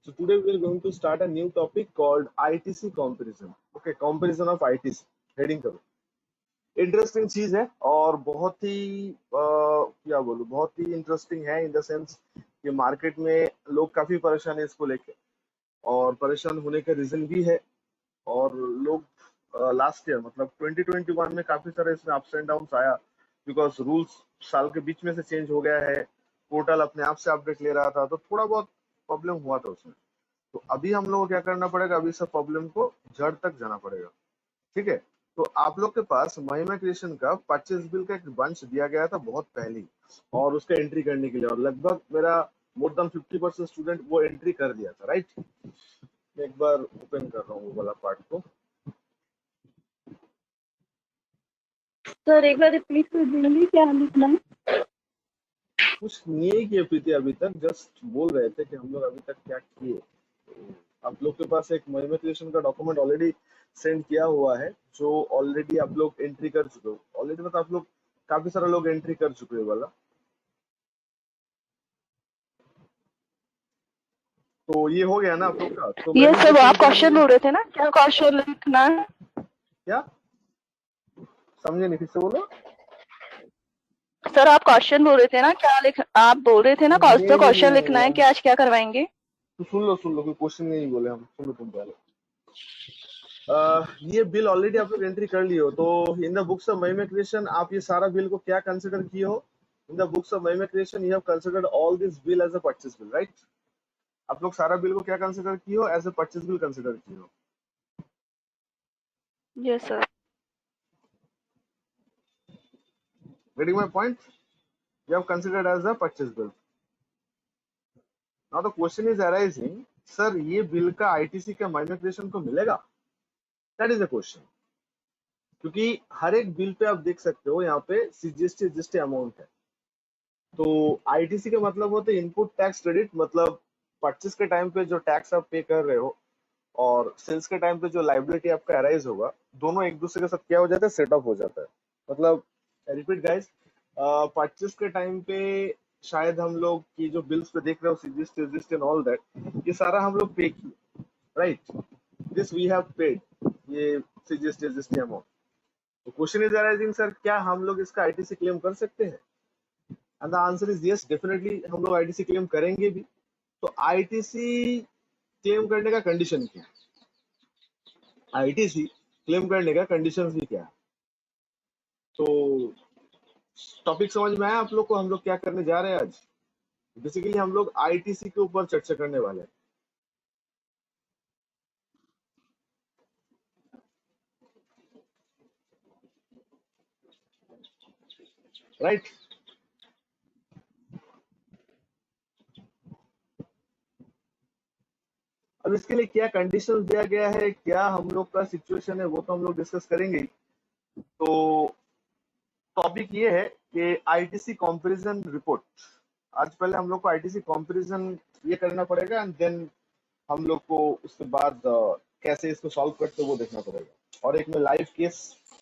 So today we are going to start a new topic called ITC comparison. Okay, comparison of ITC. Heading करो. Interesting चीज है और बहुत ही क्या बोलूं, बहुत ही इंटरेस्टिंग है इन द सेंस कि मार्केट में लोग काफी परेशान है इसको लेके, और परेशान होने का रीजन भी है। और लोग लास्ट ईयर मतलब 2021 में काफी सारे इसमें अप्स एंड डाउन्स आया, बिकॉज रूल्स साल के बीच में से चेंज हो गया है, पोर्टल अपने आप से अपडेट ले रहा था, तो थोड़ा बहुत प्रॉब्लम हुआ था उसमें। तो अभी हम लोग को क्या करना पड़ेगा, अभी सब प्रॉब्लम को जड़ तक जाना पड़ेगा। ठीक है, तो आप लोग के पास महिमा क्रिएशन का 25 बिल का एक बंच दिया गया था बहुत पहले, और उसका एंट्री करने के लिए, और लगभग मेरा मोर देन 50% स्टूडेंट वो एंट्री कर दिया था, राइट। मैं एक बार ओपन कर रहा हूँ वो वाला पार्ट को। सर एक बार रिपीट कर देंगे क्या लिखना है? कुछ नहीं किए प्रीति, अभी तक जस्ट बोल रहे थे कि हम लोग अभी तक क्या किए। तो आप लोग के पास एक महिमा क्रिएशन का डॉक्यूमेंट ऑलरेडी सेंड किया हुआ है, जो ऑलरेडी आप लोग एंट्री कर चुके हो। ऑलरेडी मतलब आप लोग काफी सारे लोग एंट्री कर चुके हो वाला। तो ये हो गया ना आप लोग का। तो ये महिमा सब आप क्रिएशन के क्वेश्चन लिए बोल रहे थे ना, क्या क्वेश्चन लिखना है? क्या समझे नहीं, फिर से बोलो। सर आप क्वेश्चन बोल रहे थे ना, क्या लिख आप बोल रहे थे ना, कौन सा नहीं नहीं क्वेश्चन नहीं लिखना नहीं, है कि आज क्या करवाएंगे? तो सुन लो, कोई क्वेश्चन नहीं बोले हम, सुन लो तुम पहले। ये बिल ऑलरेडी आप लोग एंट्री कर लिए हो, तो in the books of Mahima creation आप ये सारा बिल को क्या कंसिडर किए हो? In the books of Mahima creation you have considered all this bill as a purchase bill, right. आप लोग सारा बिल को क्या कंसिडर किए हो? As a purchase bill consider किए हो। Yes sir. Getting my point? You have considered as a purchase bill. Now the question is arising, sir ये बिल का आईटीसी का महिमा क्रिएशन को मिलेगा? That is the question. क्योंकि हर एक बिल पे आप देख सकते हो यहाँ पे सीजीएसटी एसजीएसटी अमाउंट है। तो आईटीसी का मतलब होता है इनपुट टैक्स क्रेडिट, मतलब परचेस के टाइम पे जो टैक्स आप पे कर रहे हो और सेल्स के टाइम पे जो लाइबिलिटी आपका अराइज होगा, दोनों एक दूसरे के साथ क्या हो जाता है, सेट ऑफ हो जाता है। मतलब रिपीट गाइस, परचेस के टाइम पे शायद हम लोग की जो बिल्स पे देख रहे हो CGST SGST and all that, ये सारा हम लोग पे किए, right. This we have paid, ये सीजीएसटी एसजीएसटी अमाउंट। तो क्वेश्चन इज अराइजिंग, सर क्या हम लोग इसका आईटीसी क्लेम कर सकते हैं? And the answer is yes, definitely हम लोग आईटीसी क्लेम करेंगे भी। तो आईटीसी क्लेम करने का कंडीशन क्या है? आईटीसी क्लेम करने का कंडीशन भी क्या है? तो टॉपिक समझ में आया आप लोग को, हम लोग क्या करने जा रहे हैं आज? बेसिकली हम लोग आईटीसी के ऊपर चर्चा करने वाले हैं, राइट। अब इसके लिए क्या कंडीशन दिया गया है, क्या हम लोग का सिचुएशन है, वो तो हम लोग डिस्कस करेंगे ही। तो टॉपिक ये है कि आईटीसी कंपैरिजन रिपोर्ट। आज पहले हम लोग को आईटीसी कंपैरिजन ये करना पड़ेगा, एंड देन हम लोग को उसके बाद कैसे इसको सॉल्व करते वो देखना पड़ेगा। और एक मैं लाइव केस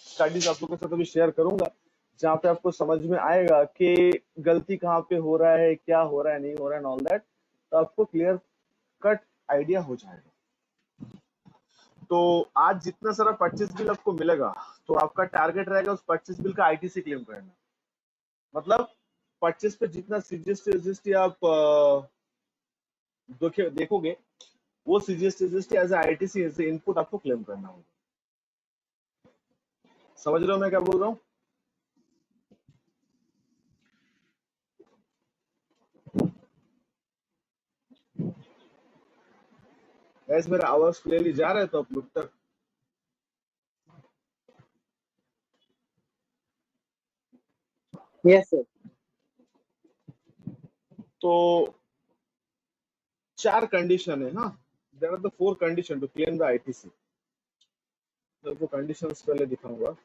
स्टडीज आप लोग के साथ अभी शेयर करूंगा, जहाँ पे आपको समझ में आएगा कि गलती कहाँ पे हो रहा है, क्या हो रहा है, नहीं हो रहा है, ऑल दैट। तो आपको क्लियर कट आइडिया हो जाएगा। तो आज जितना सारा परचेज बिल आपको मिलेगा, तो आपका टारगेट रहेगा उस परचेज बिल का आईटीसी क्लेम करना। मतलब परचेज पे जितना सीजीएसटी एसजीएसटी आप देखोगे, वो CGST SGST as ITC as input आपको क्लेम करना होगा। समझ रहे हो मैं क्या बोल रहा हूँ? गैस मेरा आवाज क्लियरली जा रहा है तो आप लोग तक? Yes sir. तो चार कंडीशन है, हाँ। There are the 4 condition to claim the ITC. तो आपको कंडीशंस पहले दिखाऊंगा।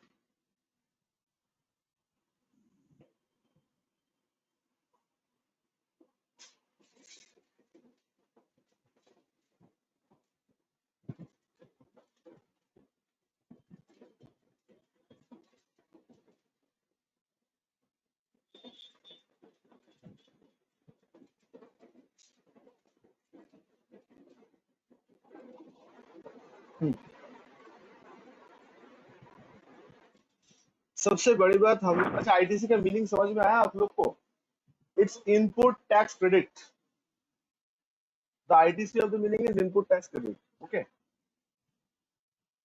सबसे बड़ी बात हम, अच्छा आईटीसी का मीनिंग समझ में आया आप लोग को? It's input tax credit. The ITC of the meaning is input tax credit. Okay,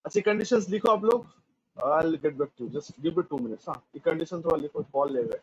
अच्छी कंडीशंस लिखो आप लोग। I'll get back to you. Just give it 2 minutes. हाँ, ये कंडीशन थोड़ा लिखो, कॉल ले गए।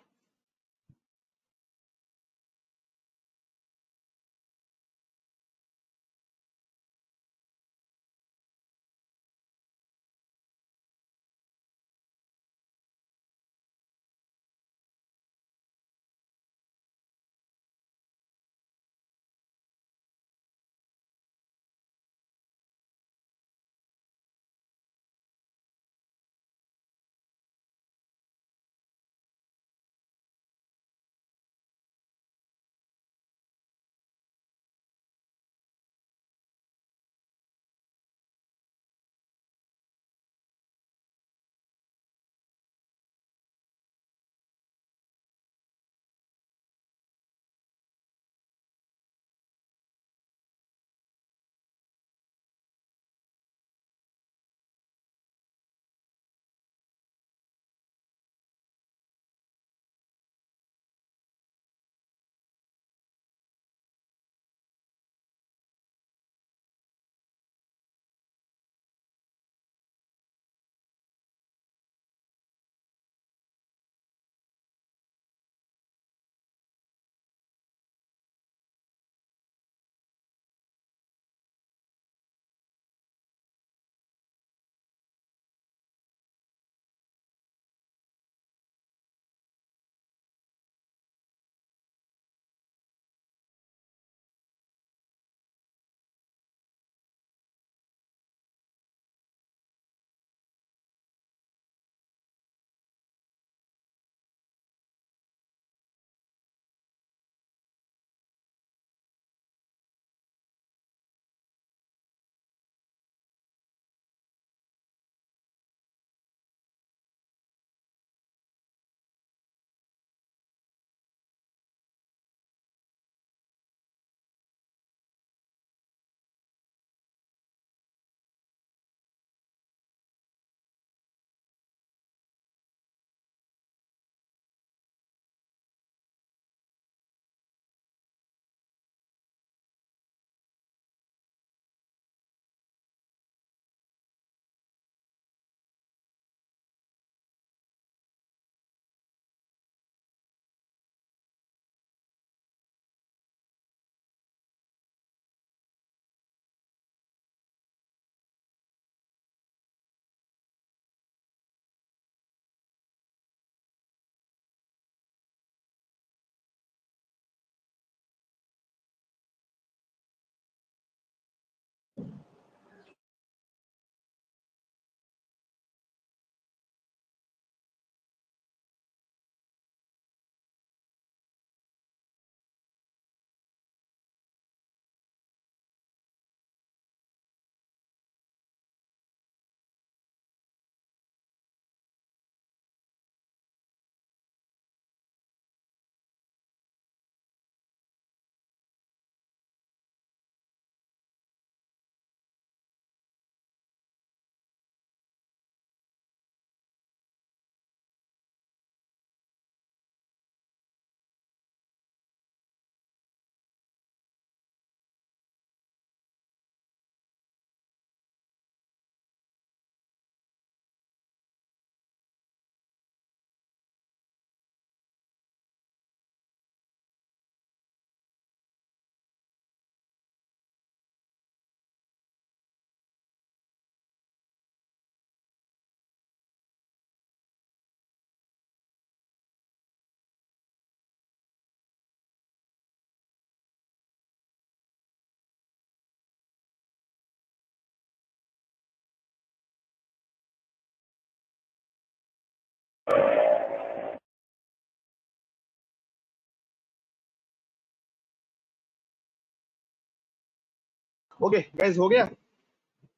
ओके गाइस, हो गया?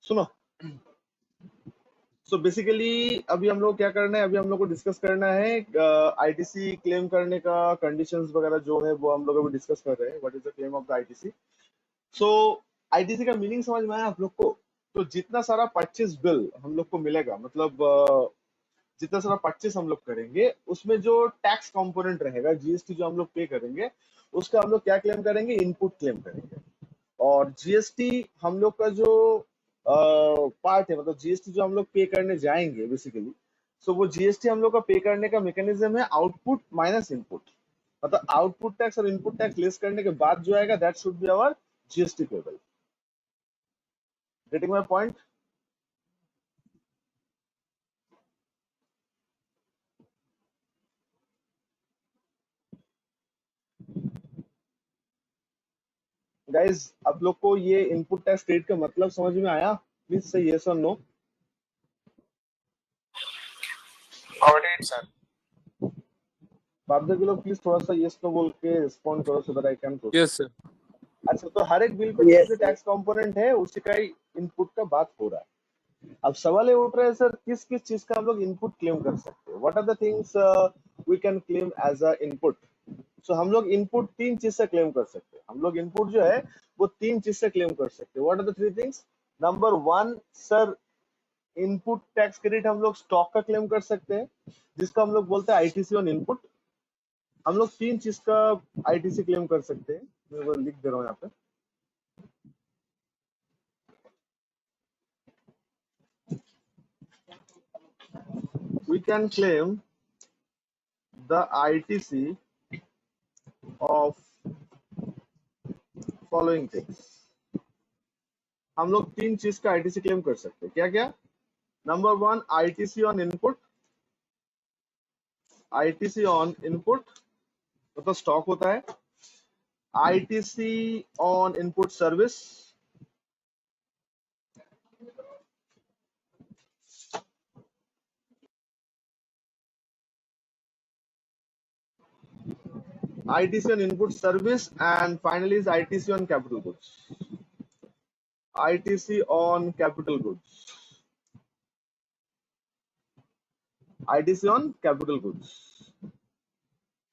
सुनो, सो बेसिकली अभी हम लोग क्या करना है, अभी हम लोग को डिस्कस करना है आईटीसी क्लेम करने का कंडीशंस वगैरह जो है वो हम लोग अभी डिस्कस कर रहे हैं। What is the claim of the ITC? So ITC का मीनिंग समझ में आया आप लोग को? तो जितना सारा परचेज बिल हम लोग को मिलेगा, मतलब जितना सारा परचेस हम लोग करेंगे उसमें जो टैक्स कंपोनेंट रहेगा, जीएसटी जो हम लोग पे करेंगे, उसका हम लोग क्या क्लेम करेंगे? इनपुट क्लेम करेंगे। और जीएसटी हम लोग का जो पार्ट है, मतलब जीएसटी जो हम लोग पे करने जाएंगे बेसिकली, सो वो जीएसटी हम लोग का पे करने का मैकेनिज्म है आउटपुट माइनस इनपुट। मतलब आउटपुट टैक्स और इनपुट टैक्स लेस करने के बाद जो आएगा that should be our GST payable. Getting my point? Guys, आप लोग को ये इनपुट टैक्स क्रेडिट का मतलब समझ में आया? प्लीज से यस और नो। Got it, sir. बाप के लोग प्लीज थोड़ा सा यस नो बोल के रिस्पॉन्ड करो so that I can proceed. Yes, sir. अच्छा, तो हर एक बिल पे Yes, जो टैक्स कंपोनेंट है उसी का ही इनपुट का बात हो रहा है। अब सवाल ये उठ रहा है सर, किस किस चीज का हम लोग इनपुट क्लेम कर सकते हैं? What are the things we can claim as a input? So हम लोग इनपुट तीन चीज से क्लेम कर सकते हैं। हम लोग इनपुट जो है वो तीन चीज से क्लेम कर सकते हैं। What are the three things? Number one sir, input tax credit हम लोग स्टॉक का क्लेम कर सकते हैं, जिसका हम लोग बोलते हैं आईटीसी ऑन इनपुट। हम लोग तीन चीज का आईटीसी क्लेम कर सकते हैं, मैं वो लिख दे रहा हूँ यहाँ पे। We can claim the ITC of following things. हम लोग तीन चीज का आईटीसी क्लेम कर सकते हैं। क्या क्या? Number one, ITC on input. ITC on input मतलब स्टॉक होता है। ITC on input service. ITC on input service, and finally is ITC on capital goods. ITC on capital goods. ITC on capital goods.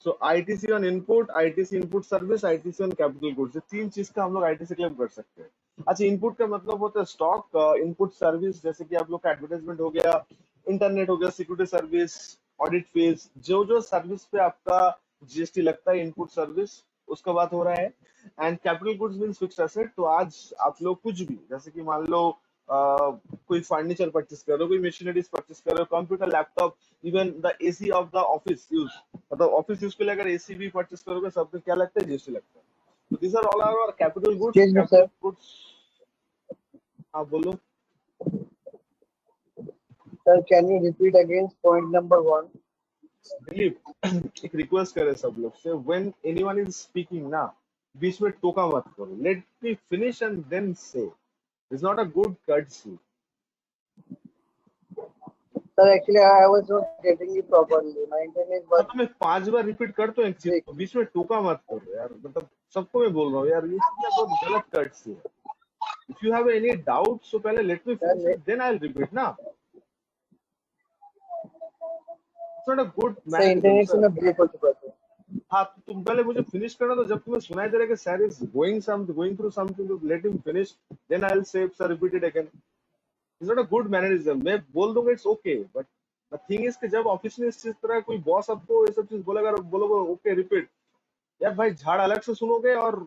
So ITC on input, ITC input service, ITC on capital goods. ये तीन चीज का हम लोग ITC claim कर सकते हैं। अच्छा, इनपुट का मतलब होता है स्टॉक, इनपुट सर्विस जैसे कि आप लोग का एडवर्टाइजमेंट हो गया, इंटरनेट हो गया, सिक्योरिटी सर्विस, ऑडिट फीस, जो जो सर्विस पे आपका जीएसटी लगता है, इनपुट सर्विस, उसका बात हो रहा है। And capital goods means fixed asset. तो आज आप लोग कुछ भी, जैसे कि मान लो कोई फर्नीचर परचेस कर रहे हो, कोई मशीनरीज परचेस कर रहे हो, computer, laptop, even the AC of the office use, मतलब ऑफिस यूज के लिए अगर एसी भी परचेस करोगे सब पे क्या लगता है? जीएसटी लगता है। तो these are all our capital goods. excuse me, Capital sir. goods. हाँ बोलो। Sir, can you repeat again point number 1? Dilip, एक रिक्वेस्ट करे सब लोग से, when anyone is speaking ना, बीच में टोका मत करो। Let me finish and then say. It's not a good courtesy. Sir, actually, I was not getting you properly. My internet हाँ, was तो मैं 5 बार रिपीट करता हूँ एक चीज weak. को, बीच में टोका मत करो यार। मतलब सबको मैं बोल रहा हूँ यार, ये चीज़ बहुत गलत courtesy है। If you have any doubts, so पहले let me finish Sir, it, then I'll repeat ना। It's not a good sir, mannerism, internet से sir. मैं break हो चुका था. हाँ, तुम पहले मुझे फिनिश करना, तो जब तुम्हें सुनाई दे रहा है कि sir is going through something, तो let him finish, then I will say sir repeat it again. It's not a good mannerism. मैं बोल दूंगा it's okay, but the thing is कि जब ऑफिस में इस चीज तरह कोई बॉस आपको ये सब चीज बोलेगा और बोलोगे ओके रिपीट, यार भाई झाड़ अलग से सुनोगे और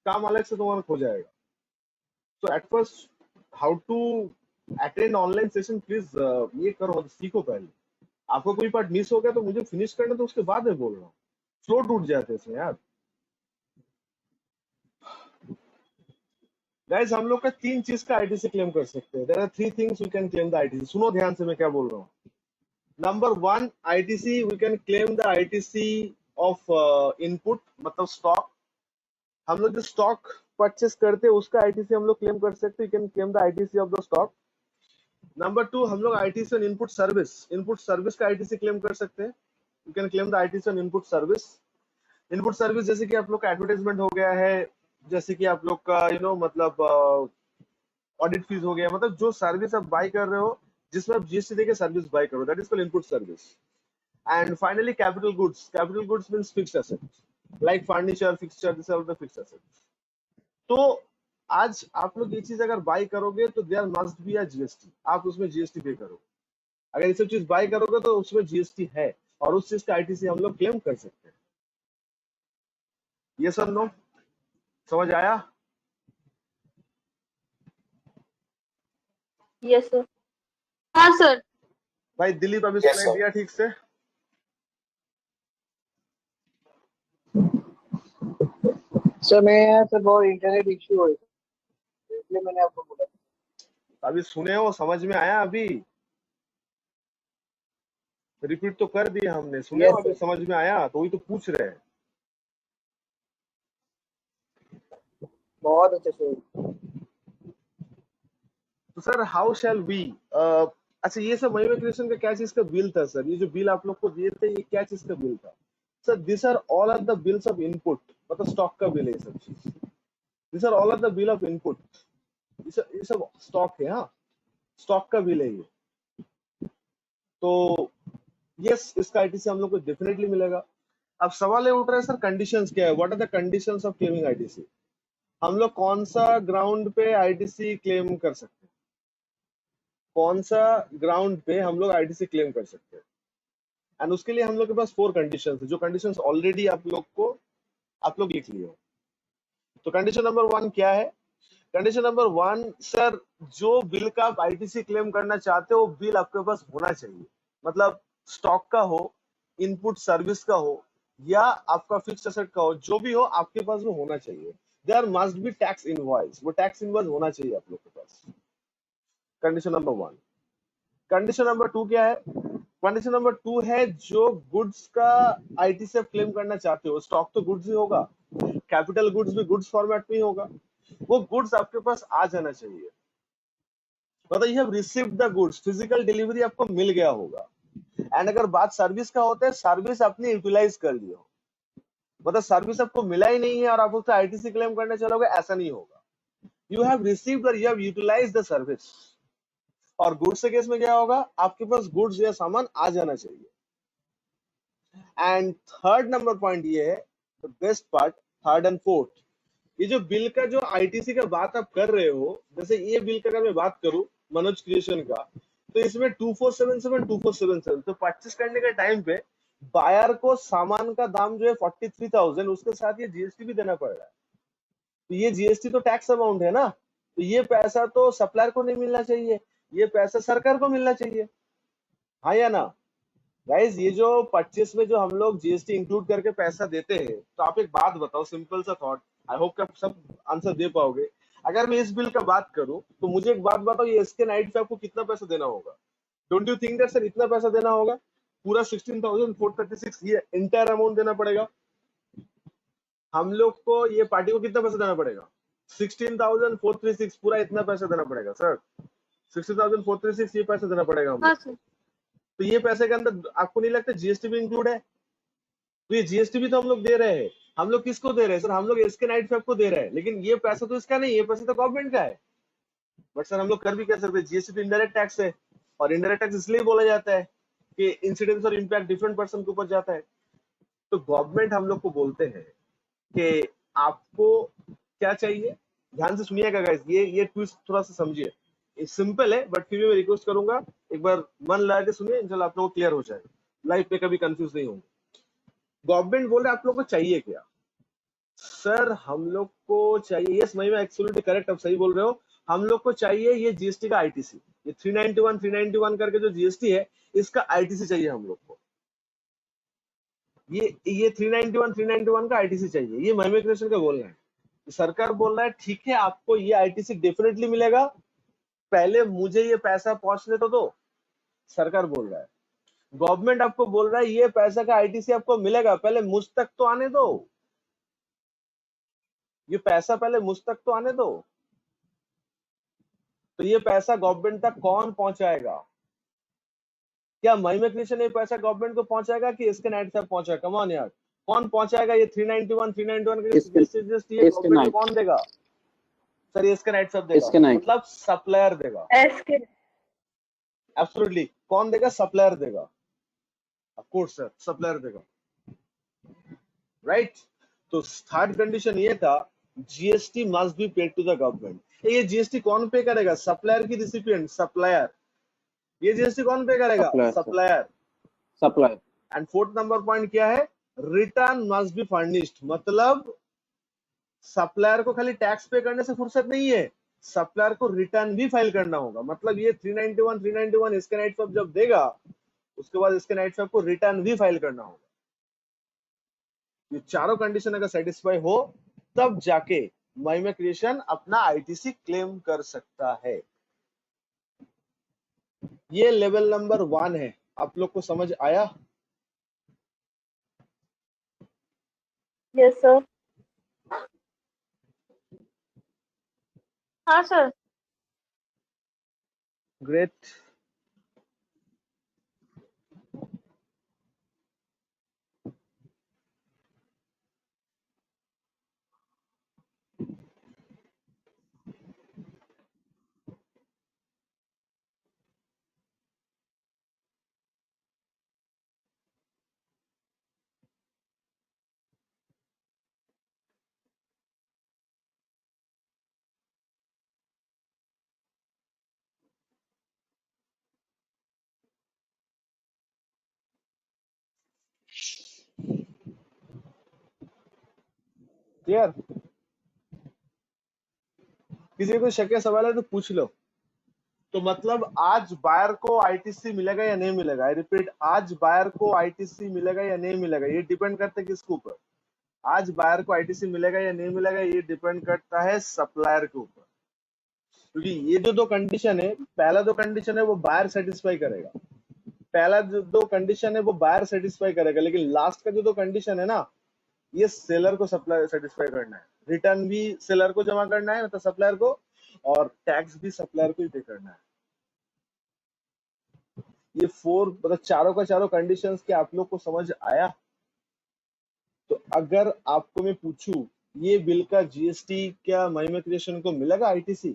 काम अलग से तुम्हारा हो जाएगा। So at first how to attend online session, please ये करो, सीखो पहले। आपको कोई पार्ट मिस हो गया तो मुझे फिनिश करना, तो उसके बाद मैं बोल रहा हूँ। फ्लो टूट जाते हैं इसमें यार। गाइस, हम लोग का तीन चीज का आईटीसी क्लेम कर सकते हैं। There are three things we can claim the ITC. सुनो ध्यान से मैं क्या बोल रहा हूँ। Number one, ITC, we can claim the ITC of input, मतलब स्टॉक। हम लोग जो स्टॉक परचेस करते हैं उसका आईटीसी हम लोग क्लेम कर सकते हैं। You can claim the ITC of the stock. Number two, हम लोग ITC on input service, input service का आईटीसी क्लेम कर सकते हैं। You can claim the ITC on input service. Input service जैसे कि आप लोग का एडवर्टाइजमेंट हो गया है, जैसे कि आप लोग का मतलब ऑडिट फीस हो गया, मतलब जो सर्विस आप बाय कर रहे हो जिसमें आप जीएसटी देके सर्विस बाय करो, that is called input service. And finally capital goods. Capital goods means fixed assets like furniture, fixture, this are the fixed assets. तो आज आप लोग ये चीज अगर बाय करोगे तो there must be a GST, आप उसमें जीएसटी पे करो। अगर ये सब चीज बाय करोगे तो उसमें जीएसटी है और उस चीज का आईटीसी हम लोग क्लेम कर सकते हैं। ये सब नो समझ आया? Yes sir. हाँ सर। भाई दिलीप अभी Yes, सुनाई sir. दिया ठीक से? सर मैं यहाँ से बहुत इंटरनेट इश्यू हो रही है, इसलिए मैंने आपको बोला। अभी सुने हो, समझ में आया? अभी रिपीट तो कर दिए हमने, सुने हो? यस अभी सर। समझ में आया? तो वही तो पूछ रहे हैं। बहुत अच्छे से। तो सर हाउ शैल वी, अच्छा ये सब मनी क्रिएशन का क्या चीज का बिल था सर? ये जो बिल आप लोग को दिए थे ये क्या चीज का बिल था sir? This are all are the bills of input, मतलब स्टॉक का बिल है ये सब चीज। This are all are the bill of input, ये सब स्टॉक है। हाँ, स्टॉक का बिल है ये। तो यस, इसका आईटीसी हम लोग को डेफिनेटली मिलेगा। अब सवाल ये उठ रहा है सर कंडीशंस क्या है? What are the conditions of claiming ITC? हम लोग कौन सा ग्राउंड पे आईटीसी क्लेम कर सकते हैं? कौन सा ग्राउंड पे हम लोग आईटीसी क्लेम कर सकते हैं? एंड उसके लिए हम लोग के पास 4 कंडीशंस है, जो कंडीशंस ऑलरेडी आप लोग लिख लिए हो। तो कंडीशन नंबर 1 क्या है? कंडीशन नंबर 1 सर, जो बिल का आप आईटीसी क्लेम करना चाहते हो वो बिल आपके पास होना चाहिए। मतलब स्टॉक का हो, इनपुट सर्विस का हो, या आपका फिक्स्ड एसेट का हो, जो भी हो आपके पास वो होना चाहिए। There must be tax invoice, वो टैक्स इनवॉइस होना चाहिए आप लोग के पास। Condition number 1। कंडीशन नंबर 2 क्या है? कंडीशन नंबर 2 है जो गुड्स का आईटीसी आप क्लेम करना चाहते हो, स्टॉक तो गुड्स ही होगा, कैपिटल गुड्स भी गुड्स फॉर्मेट में ही होगा, वो गुड्स आपके पास आ जाना चाहिए। मतलब you have received the goods, physical delivery आपको मिल गया होगा। एंड अगर बात सर्विस का होता है, सर्विस आपने यूटिलाइज कर लिया हो, मतलब सर्विस आपको मिला ही नहीं है और आप उसका आईटीसी क्लेम करने चलोगे, ऐसा नहीं होगा। यू हैव रिसीव्ड और you have utilise the service. और गुड्स के केस में क्या होगा? आपके पास गुड्स या सामान आ जाना चाहिए। एंड थर्ड नंबर पॉइंट ये है, the best part, third and fourth, ये जो बिल का जो आईटीसी का बात आप कर रहे हो, जैसे ये बिल का अगर मैं बात करूं मनोज क्रिएशन का, तो इसमें 2477 2477, तो परचेस करने के टाइम पे बायर को सामान का दाम जो है 43,000, उसके साथ ये जीएसटी भी देना पड़ रहा है। तो ये जीएसटी तो टैक्स अमाउंट है ना, तो ये पैसा तो सप्लायर को नहीं मिलना चाहिए, ये पैसा सरकार को मिलना चाहिए। हाँ या ना गाइस? ये जो परचेस में जो हम लोग जीएसटी इंक्लूड करके पैसा देते हैं, तो आप एक बात बताओ, सिंपल सा थॉट, आई होप कि आप सब आंसर दे पाओगे। अगर मैं इस बिल का बात करूं तो मुझे एक बात बताओ, ये एसके नाइट पे आपको कितना पैसा देना होगा? Don't you think that sir इतना पैसा देना होगा? पूरा 16,436 ये इंटायर अमाउंट देना पड़ेगा हम लोग को। ये पार्टी को कितना पैसा देना पड़ेगा? 16,436, पूरा इतना पैसा देना पड़ेगा सर। 16,436 ये पैसा देना पड़ेगा हम हाँ लोग। सर। तो ये पैसे के अंदर आपको नहीं लगता जीएसटी भी इंक्लूड है? तो ये जीएसटी भी तो हम लोग दे रहे हैं। हम लोग किसको दे रहे हैं सर? हम लोग एसके नाइट फैब को दे रहे हैं, लेकिन ये पैसा तो इसका नहीं, ये पैसा तो गवर्नमेंट का है। बट सर हम लोग कर भी क्या सकते हैं? जीएसटी तो इनडायरेक्ट टैक्स है, और इनडायरेक्ट टैक्स इसलिए बोला जाता है कि इंसिडेंस और इम्पैक्ट डिफरेंट पर्सन के ऊपर जाता है। तो गवर्नमेंट हम लोग को बोलते हैं कि आपको क्या चाहिए। ध्यान से सुनिएगा गाइस, ये ट्विस्ट थोड़ा सा समझिए, सिंपल है, बट फिर भी मैं रिक्वेस्ट करूंगा एक बार मन लगा के सुनिए, इंशाल्लाह आप लोगों को क्लियर हो जाए, लाइफ में कभी कंफ्यूज नहीं होंगे। गवर्नमेंट बोल रहे आप लोग को चाहिए क्या? सर हम लोग को चाहिए, यस महिमा एब्सोल्युटली करेक्ट, आप सही बोल रहे हो, हम लोग को चाहिए ये जीएसटी का आईटीसी, ये 391 करके जो जीएसटी है, इसका आईटीसी चाहिए हम लोग को। ये 391 का आईटीसी चाहिए, ये महिमा क्रिएशन का बोल रहे हैं। सरकार बोल रहा है ठीक है, आपको ये आईटीसी डेफिनेटली मिलेगा, पहले मुझे ये पैसा पहुंचने तो दो। सरकार बोल रहा है, गवर्नमेंट आपको बोल रहा है ये पैसा का आईटीसी आपको मिलेगा, पहले मुझ तक तो आने दो, ये पैसा पहले मुझ तक तो आने दो। तो ये पैसा गवर्नमेंट तक कौन पहुंचाएगा? क्या महिमा क्रिएशन ये पैसा गवर्नमेंट को पहुंचाएगा कि इसके नाइट तक पहुंचाएगा? कम ऑन यार, कौन पहुंचाएगा? ये 391 का जीएसटी ये गवर्नमेंट को कौन देगा सर? ये इसके नाइट सब देगा, मतलब सप्लायर देगा। एसके एब्सोल्युटली, कौन देगा? सप्लायर देगा, ऑफ कोर्स सर, सप्लायर देगा, राइट। तो थर्ड कंडीशन ये था, GST must be paid to the government. ये जीएसटी कौन पे करेगा? सप्लायर की रिसिपिएंट, सप्लायर। ये जीएसटी कौन पे करेगा? Supplier, sir. Supplier. Supply. And fourth number point क्या है? रिटर्न मस्ट बी फर्निश्ड, मतलब सप्लायर को खाली टैक्स पे करने से फुर्सत नहीं है, सप्लायर को रिटर्न भी फाइल करना होगा। मतलब ये 391 इसके नाइट फैब जब देगा, उसके बाद इसके नाइट फैब को रिटर्न भी फाइल करना होगा। ये चारों कंडीशन अगर सेटिस्फाई हो तब जाके महिमा क्रिएशन अपना आईटीसी क्लेम कर सकता है। ये लेवल नंबर 1 है। आप लोग को समझ आया? Yes sir. हाँ सर। ग्रेट। क्लियर? किसी को शक या सवाल है तो पूछ लो। तो मतलब आज बायर को आईटीसी मिलेगा या नहीं मिलेगा? आई रिपीट, आज बायर को आईटीसी मिलेगा या नहीं मिलेगा, ये डिपेंड करता है किसके ऊपर? आज बायर को आईटीसी मिलेगा या नहीं मिलेगा, ये डिपेंड करता है सप्लायर के ऊपर। क्योंकि ये जो दो कंडीशन है, पहला दो कंडीशन है वो बायर सेटिस्फाई करेगा, पहला जो दो कंडीशन है वो बायर सेटिस्फाई करेगा, लेकिन लास्ट का जो दो कंडीशन है ना, ये सेलर को सप्लाई सेटिस्फाई करना है। रिटर्न भी सेलर को जमा करना है, मतलब सप्लायर को, और टैक्स भी सप्लायर को ही पे करना है। ये मतलब चारों का चारों कंडीशंस के आप लोग को समझ आया? तो अगर आपको मैं पूछूं ये बिल का जीएसटी क्या महिमा क्रिएशन को मिलेगा आईटीसी,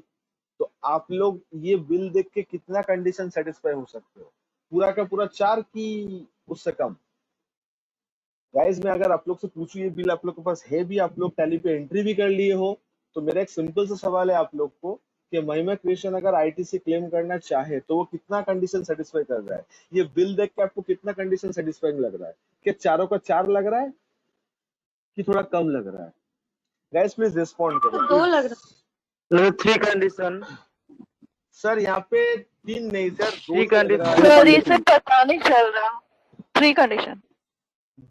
तो आप लोग ये बिल देख के कितना कंडीशन सेटिस्फाई हो सकते हो? पूरा का पूरा 4 की उससे कम? गाइस मैं अगर आप लोग से पूछूं ये बिल आप लोग के पास है भी, आप लोग टैली पे एंट्री भी कर लिए हो, तो मेरा एक सिंपल सा सवाल है आप लोग को कि महिमा क्रिएशन अगर आईटीसी क्लेम करना चाहे तो वो कितना कंडीशन सेटिस्फाई कर रहा है? ये बिल देख के आपको कितना कंडीशन सेटिस्फाइंग लग रहा है? क्या चारों का 4 लग रहा है कि थोड़ा कम लग रहा है? गाइस प्लीज रिस्पॉन्ड करो। दो लग रहा 3 condition. सर यहाँ पे 3 नहीं सर, 2 Three से लग रहा condition. है। सर इसे पता नहीं चल रहा। 3 कंडीशन।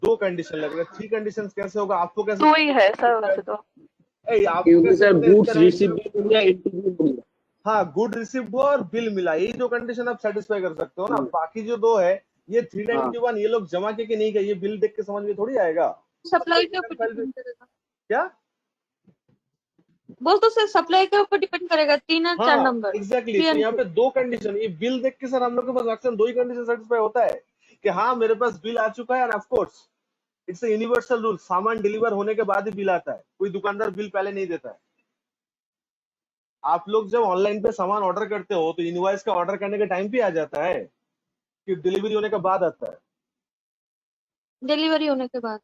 2 कंडीशन लग रहा है। 3 कंडीशन कैसे होगा? आपको कैसे? 2 ही है सर वैसे तो। आपको क्योंकि कैसे सर पता है गुड्स इसका रिसीव नाइट? भी मिला, एंट्री भी मिला। हाँ, गुड रिसीव्ड हुआ और बिल मिला, यही जो कंडीशन आप सेटिस्फाई कर सकते हो ना। बाकी जो दो है ये 391 ये लोग जमा के नहीं गए, ये बिल देख के समझ में थोड़ी आएगा। सप्लाई के ऊपर डिपेंड करेगा। क्या? बोल तो सर सप्लाई के ऊपर डिपेंड करेगा 3 और 4 हाँ नंबर। एग्जैक्टली। तो यहाँ पे 2 कंडीशन, ये बिल देख के सर हम लोग के पास अक्सर 2 ही कंडीशन सेटिस्फाई होता है कि हाँ मेरे पास बिल आ चुका है, end of course it's a universal rule, सामान डिलीवर होने के बाद ही बिल आता है, कोई दुकानदार बिल पहले नहीं देता है। आप लोग जब ऑनलाइन पे सामान ऑर्डर करते हो तो इनवॉइस का ऑर्डर करने के टाइम पे आ जाता है कि डिलीवरी होने के बाद आता है? डिलीवरी होने के बाद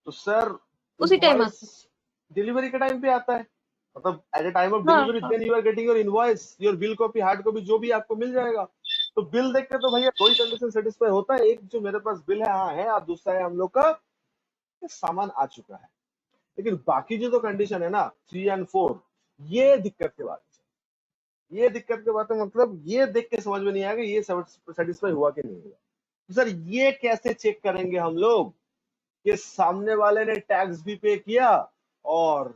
तो सर उसी टाइम इनवॉइस डिलीवरी के टाइम पे आता है, मतलब एट द टाइम ऑफ हाँ delivery then you are getting your invoice, your bill copy, hard copy जो भी आपको मिल जाएगा। तो बिल देख के तो भैया दो ही कंडीशन सेटिस्फाई होता है, एक जो मेरे पास बिल है हाँ है, और दूसरा है हम लोग का सामान आ चुका है। लेकिन बाकी जो तो कंडीशन है ना 3 और 4, ये दिक्कत की बात है। ये दिक्कत की बात है, मतलब ये देख के समझ में नहीं आएगा ये सेटिस्फाई हुआ कि नहीं हुआ। तो सर ये कैसे चेक करेंगे हम लोग कि सामने वाले ने टैक्स भी पे किया और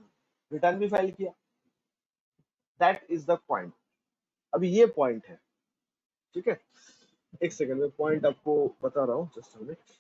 रिटर्न भी फाइल किया? That is the point. अभी ये पॉइंट है, ठीक है? एक सेकंड में पॉइंट आपको बता रहा हूँ, जस्ट अ मिनट।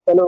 हेलो।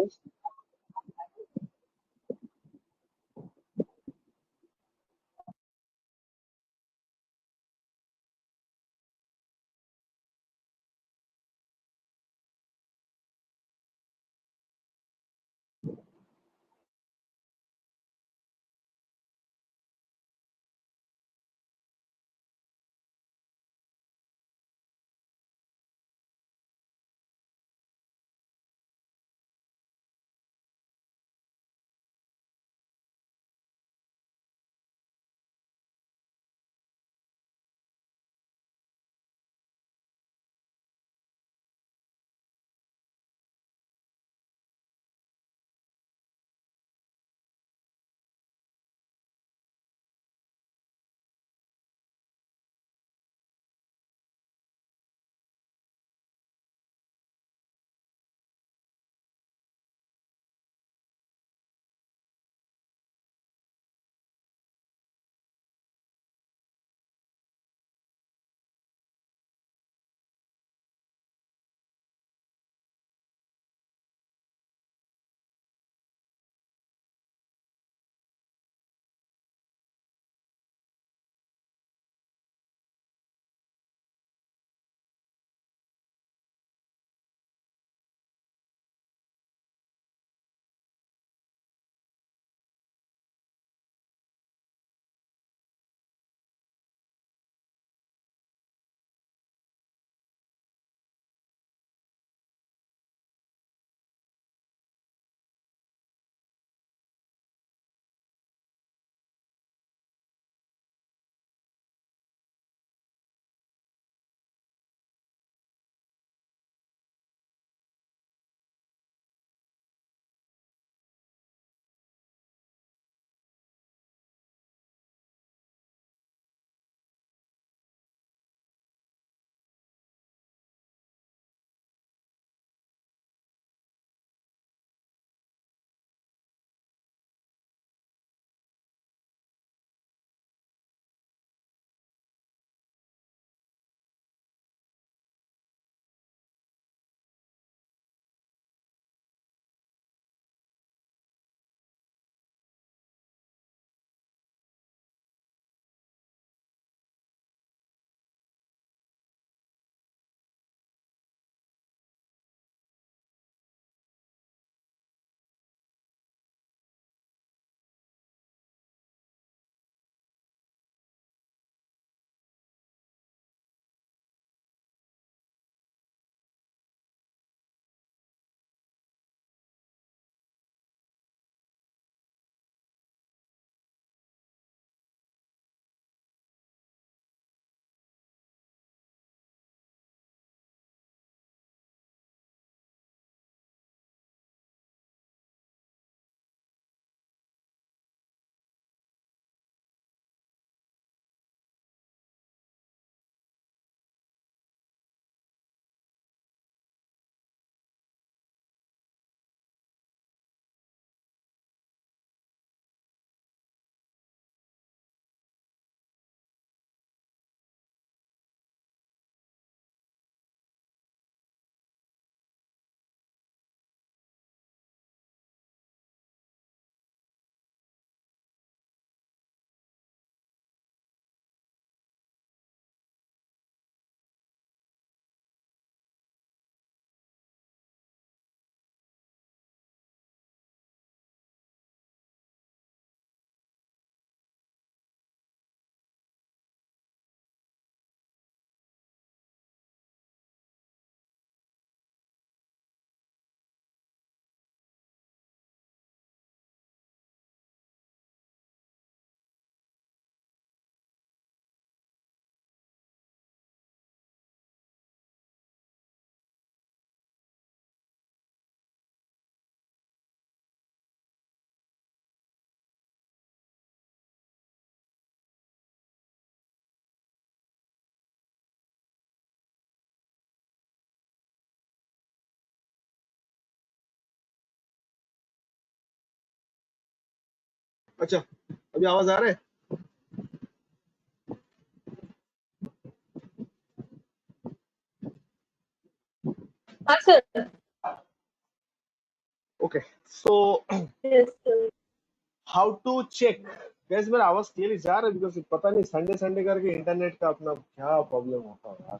अच्छा, अभी आवाज आ रहा है? हाँ sir. So Yes, sir. How to check? Guys मेरा आवाज क्लियरली जा रहा है? बिकॉज पता नहीं संडे संडे करके इंटरनेट का अपना क्या प्रॉब्लम होता है यार।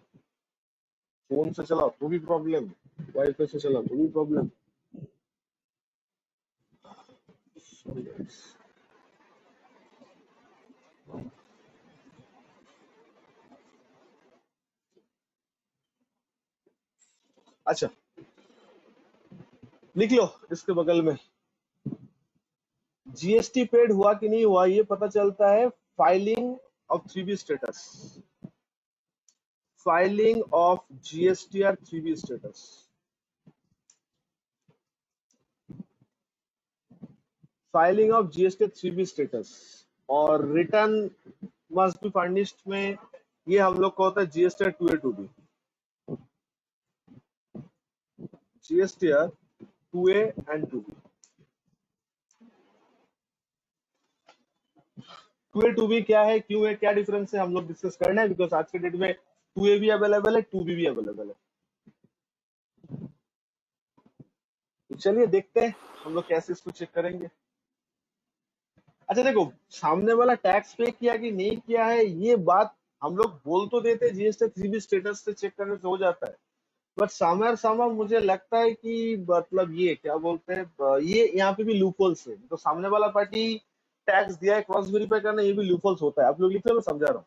फोन से चला तो भी प्रॉब्लम, वाईफाई से चला तो भी प्रॉब्लम। अच्छा लिख लो इसके बगल में, जीएसटी पेड हुआ कि नहीं हुआ ये पता चलता है filing of 3B status. Filing of GST और 3B status. Filing of GST 3B status और रिटर्न मस्ट बी फर्निश्ड में ये हम लोग को होता है GST 2A 2B। GST 2A and 2B। 2A 2B क्या है, क्यों है, क्या डिफरेंस है, हम लोग डिस्कस करना है। बिकॉज आज के डेट में 2A भी अवेलेबल है, 2B भी अवेलेबल है। तो चलिए देखते हैं हम लोग कैसे इसको चेक करेंगे। अच्छा देखो, सामने वाला टैक्स पे किया कि नहीं किया है ये बात हम लोग बोल तो देते हैं, जीएसटी 3B स्टेटस से चेक करने से हो जाता है। बट समर समर मुझे लगता है कि मतलब ये क्या बोलते हैं, ये यहाँ पे भी लूपहोल्स है। तो सामने वाला पार्टी टैक्स दिया है, क्रॉस वेरीफाई करना, ये भी लूपहोल्स होता है। आप लोग लिखे, मैं समझा रहा हूँ।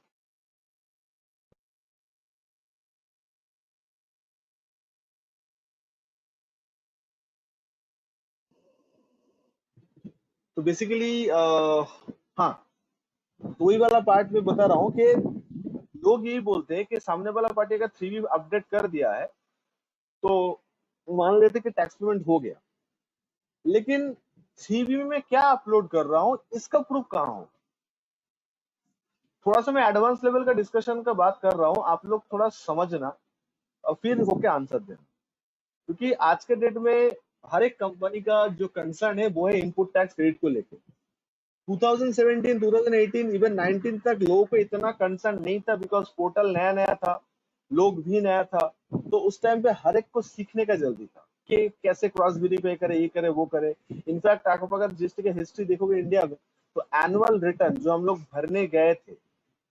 तो बेसिकली हाँ, तो वही वाला पार्ट में बता रहा हूँ कि लोग यही बोलते हैं कि सामने वाला पार्टी अगर 3B अपडेट कर दिया है तो मान लेते कि टैक्स पेमेंट हो गया, लेकिन 3B में क्या अपलोड कर रहा हूँ इसका प्रूफ कहाँ हो। थोड़ा सा मैं एडवांस लेवल का डिस्कशन का बात कर रहा हूँ, आप लोग थोड़ा समझना और फिर होके आंसर देना। क्योंकि आज के डेट में हर एक कंपनी का जो कंसर्न है वो है इनपुट टैक्स क्रेडिट को लेकर। 2017, 2018, इवन 19 तक लोगों को इतना कंसर्न नहीं था, बिकॉज पोर्टल नया नया था, लोग भी नया था। तो उस टाइम पे हर एक को सीखने का जल्दी था कि कैसे क्रॉस वेरीफाई करे, ये करे वो करे। इनफैक्ट आप अगर जिसकी हिस्ट्री देखोगे इंडिया में, तो एनुअल रिटर्न जो हम लोग भरने गए थे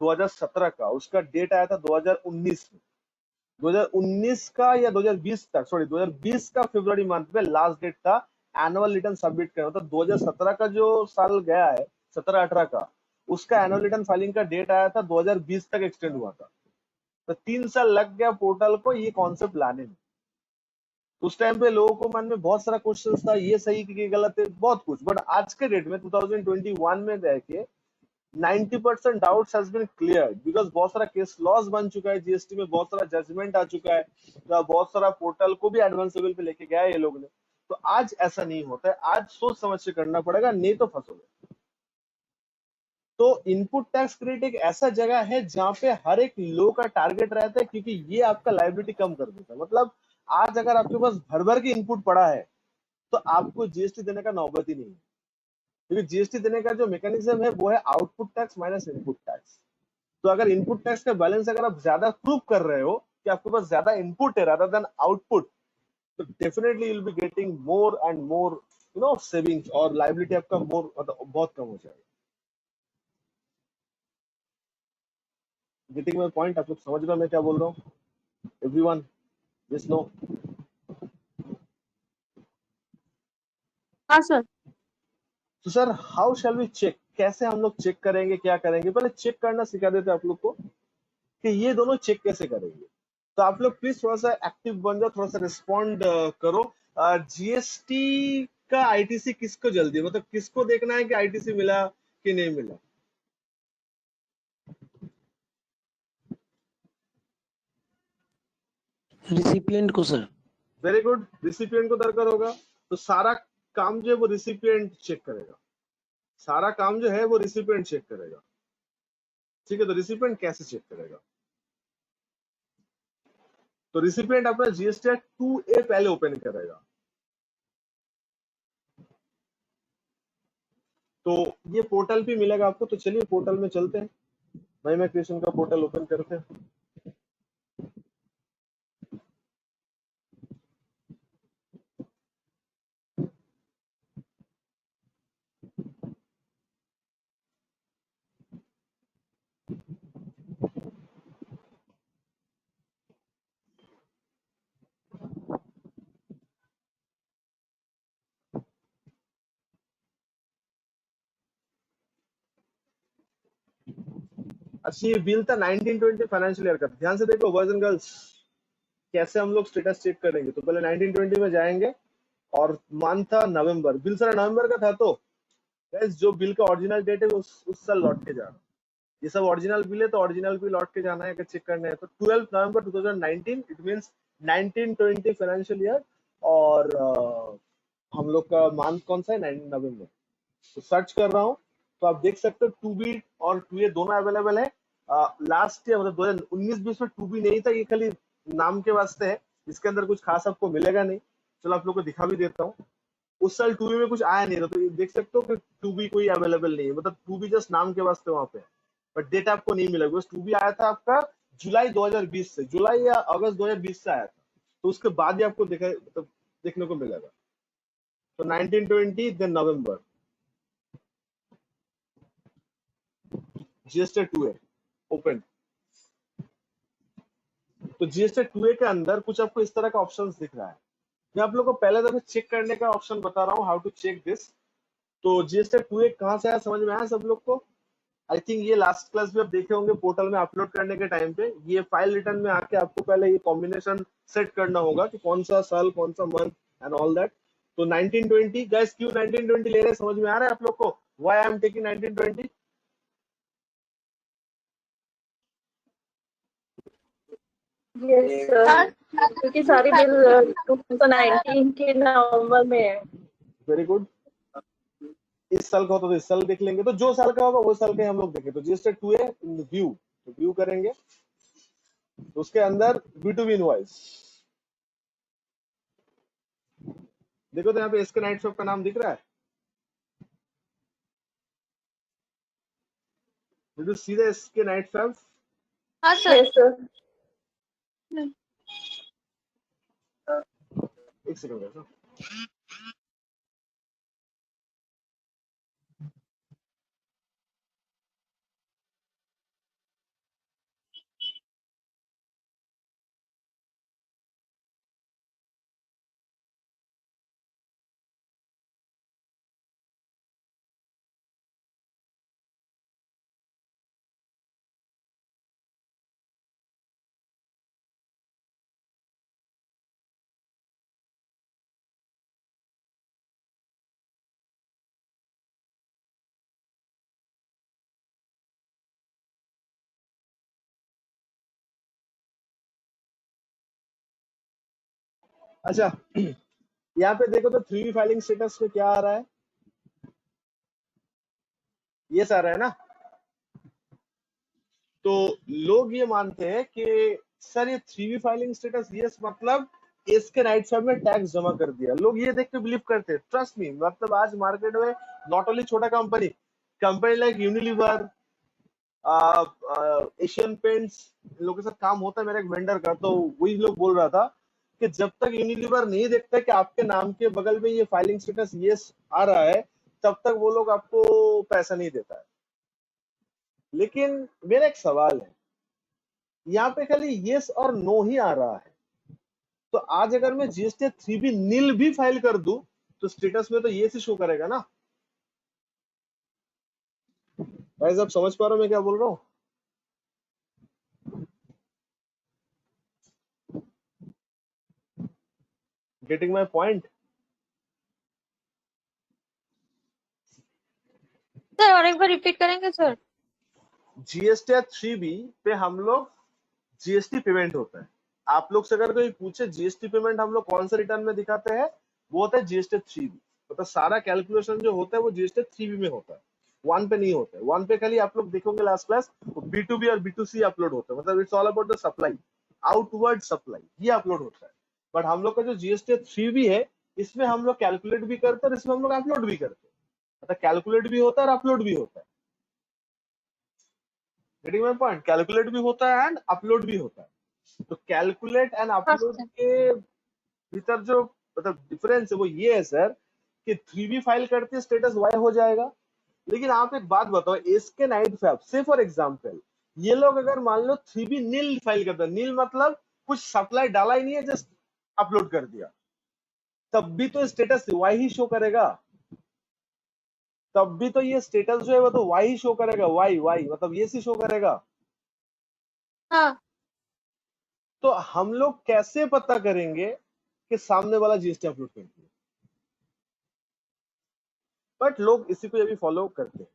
2017 का, उसका डेट आया था 2019 में। 2019 का या 2020 तक, सॉरी 2020 का फरवरी मंथ में लास्ट डेट था एनुअल रिटर्न सबमिट करना। मतलब 2017 का जो साल गया है, 17-18 का, उसका एनुअल रिटर्न फाइलिंग का डेट आया था 2020 तक एक्सटेंड हुआ था। तो 3 साल लग गया पोर्टल को ये कॉन्सेप्ट लाने में। उस टाइम पे लोगों को मन में बहुत सारा क्वेश्चन था, ये सही कि गलत है, बहुत कुछ। बट आज के डेट में 2021 में रह के 90% doubts has been cleared, because बहुत सारा केस लॉस बन चुका है, जीएसटी में बहुत सारा जजमेंट आ चुका है, तो बहुत सारा पोर्टल को भी एडवांस लेवल पे लेके गया है ये लोग ने। तो आज ऐसा नहीं होता है, आज सोच समझ के करना पड़ेगा, नहीं तो फंसोगे। तो इनपुट टैक्स क्रेडिट एक ऐसा जगह है जहां पे हर एक लो का टारगेट रहता है, क्योंकि ये आपका लायबिलिटी कम कर देता है। मतलब आज अगर आपके पास भर भर के इनपुट पड़ा है तो आपको जीएसटी देने का नौबत ही नहीं है, क्योंकि जीएसटी देने का जो मैकेनिज्म है वो है output tax minus input tax. तो अगर इनपुट टैक्स का बैलेंस अगर आप ज्यादा प्रूव कर रहे हो कि आपके पास ज्यादा इनपुट है रादर देन आउटपुट, तो definitely you will be getting more and more savings, और लायबिलिटी आपका मोर मतलब बहुत कम हो जाएगा। Getting my point? आप लोग समझ रहे हो मैं क्या बोल रहा हूँ? Everyone, yes no? हाँ सर। तो sir how shall we check? कैसे हम लोग चेक करेंगे, क्या करेंगे? पहले चेक करना सिखा देते हैं आप लोग को कि ये दोनों चेक कैसे करेंगे। तो आप लोग प्लीज थोड़ा सा एक्टिव बन जाओ, थोड़ा सा रिस्पॉन्ड करो। जीएसटी का आईटीसी किसको जल्दी है, मतलब किसको देखना है कि आईटीसी मिला कि नहीं मिला? रिसिपिएंट को सर। वेरी गुड, रिसिपिएंट को दरकार होगा। तो सारा काम जो है वो रिसिपिएंट चेक करेगा, सारा काम जो है वो रिसिपिएंट चेक करेगा। ठीक है, तो रिसिपिएंट कैसे चेक करेगा? तो रिसिपिएंट अपना जीएसटी 2A पहले ओपन करेगा। तो ये पोर्टल भी मिलेगा आपको, तो चलिए पोर्टल में चलते हैं। महिमा क्रिएशन का पोर्टल ओपन करते हैं। अच्छा ये बिल था 1920 फाइनेंशियल ईयर का। ध्यान से देखो बॉयज एंड गर्ल्स, कैसे हम लोग स्टेटस चेक करेंगे। तो पहले 1920 में जाएंगे और मंथ था नवंबर, बिल सारा नवंबर का था। तो guys, जो बिल का ओरिजिनल डेट है वो उस साल लौट के जाना। ये सब ओरिजिनल बिल है तो ओरिजिनल बिल लौट के जाना है अगर चेक करना है तो 12 नवंबर 2019, इट मींस 1920 फाइनेंशियल ईयर। और हम लोग का मंथ कौन सा है, 9 नवंबर। तो सर्च कर रहा हूँ तो आप देख सकते हो 2B और 2A दोनों अवेलेबल है। लास्ट ईयर मतलब 2019-20 में 2B नहीं था, ये खाली नाम के वास्ते है, इसके अंदर कुछ खास आपको मिलेगा नहीं। चलो आप लोग को दिखा भी देता हूँ। उस साल 2B में कुछ आया नहीं था, तो ये देख सकते हो कि 2B कोई अवेलेबल नहीं है, मतलब 2B जस्ट नाम के वास्ते वहां पे है, बट डेट आपको नहीं मिलेगा। बस 2B आया था आपका जुलाई 2020 से, जुलाई या अगस्त 2020 से आया था, तो उसके बाद ही आपको देखा मतलब देखने को मिलेगा। तो 1920 देन नवंबर, जीएसटी 2A ओपन। तो जीएसटी 2A के अंदर कुछ आपको इस तरह का ऑप्शंस दिख रहा है। मैं आप लोग को पहले दफे चेक करने का ऑप्शन बता रहा हूँ, हाउ टू चेक दिस। तो जीएसटी 2A कहाँ से आया, समझ में आया सब लोग को? आई थिंक ये लास्ट क्लास में आप देखे होंगे पोर्टल में अपलोड करने के टाइम पे। ये फाइल रिटर्न में आके आपको पहले ये कॉम्बिनेशन सेट करना होगा कि कौन सा साल, कौन सा मंथ एंड ऑल दैट। तो 1920 गाइस, क्यों 1920 ले रहे हैं, समझ में आ रहा है आप लोग को? Why I am taking 1920? Yes sir, क्योंकि सारी बिल 2019 के नवंबर में है। Very good. इस साल का होता तो इस साल देख लेंगे, तो जो साल का होगा वो साल के हम लोग देखें। तो जीएसटी 2A व्यू, तो व्यू करेंगे तो उसके अंदर B2B इनवॉइस देखो, तो यहाँ पे एसके नाइट शॉप का नाम दिख रहा है। Did you see the SK Night Shop? हाँ सर। Yes sir. एक सेकंड बैठो। अच्छा यहाँ पे देखो तो 3B फाइलिंग स्टेटस में क्या आ रहा है, ये आ रहा है ना। तो लोग ये मानते हैं कि सर ये 3B फाइलिंग स्टेटस यस मतलब इसके राइट साइड में टैक्स जमा कर दिया। लोग ये देख के बिलीव करते हैं, ट्रस्ट मी। मतलब आज मार्केट में नॉट ओनली छोटा company, company like Unilever, Asian Paints, इन लोगों के साथ काम होता है मेरा एक वेंडर का। तो वही लोग बोल रहा था कि जब तक यूनिलीवर नहीं देखता कि आपके नाम के बगल में ये फाइलिंग स्टेटस यस आ रहा है, तब तक वो लोग आपको पैसा नहीं देता है। लेकिन मेरा एक सवाल है, यहाँ पे खाली यस और नो ही आ रहा है, तो आज अगर मैं जीएसटी 3B नील भी फाइल कर दूं तो स्टेटस में तो यस ही शो करेगा ना। गाइस आप समझ पा रहे हो मैं क्या बोल रहा हूँ? Getting my point? सर और एक बार रिपीट करेंगे सर? जीएसटी 3B पे हम लोग जीएसटी पेमेंट होता है। आप लोग से अगर कोई पूछे जीएसटी पेमेंट हम लोग कौन सा रिटर्न में दिखाते हैं, वो होता है जीएसटी 3B। मतलब सारा कैलकुलेशन जो होता है वो जीएसटी 3B में होता है, 1 पे नहीं होता है। 1 पे खाली आप लोग देखोगे लास्ट क्लास B2B और B2C अपलोड होता है, मतलब it's all about the supply, outward supply, ये अपलोड होता है। बट हम लोग का जो जीएसटी 3B है, इसमें हम लोग कैलकुलेट भी करते हैं और इसमें हम लोग अपलोड भी करते हैं। मतलब कैलकुलेट भी होता है और अपलोड भी होता है। Getting my point? कैलकुलेट भी होता है एंड अपलोड भी होता है। तो कैलकुलेट एंड अपलोड के भीतर जो मतलब डिफरेंस है वो ये है सर कि 3B फाइल करते स्टेटस वाई हो जाएगा। लेकिन आप एक बात बताओ, इसके नाइट फैब से फॉर एग्जांपल ये लोग अगर मान लो 3B नील फाइल करते हैं, नील मतलब कुछ सप्लाई डाला ही नहीं है, जस्ट अपलोड कर दिया, तब भी तो स्टेटस वाई ही शो करेगा। तब भी तो ये स्टेटस जो है वो तो वाई ही शो करेगा, वाई वाई मतलब ये सी शो करेगा। हाँ तो हम लोग कैसे पता करेंगे कि सामने वाला जीएसटी अपलोड कर दिया? बट लोग इसी को अभी फॉलो करते हैं,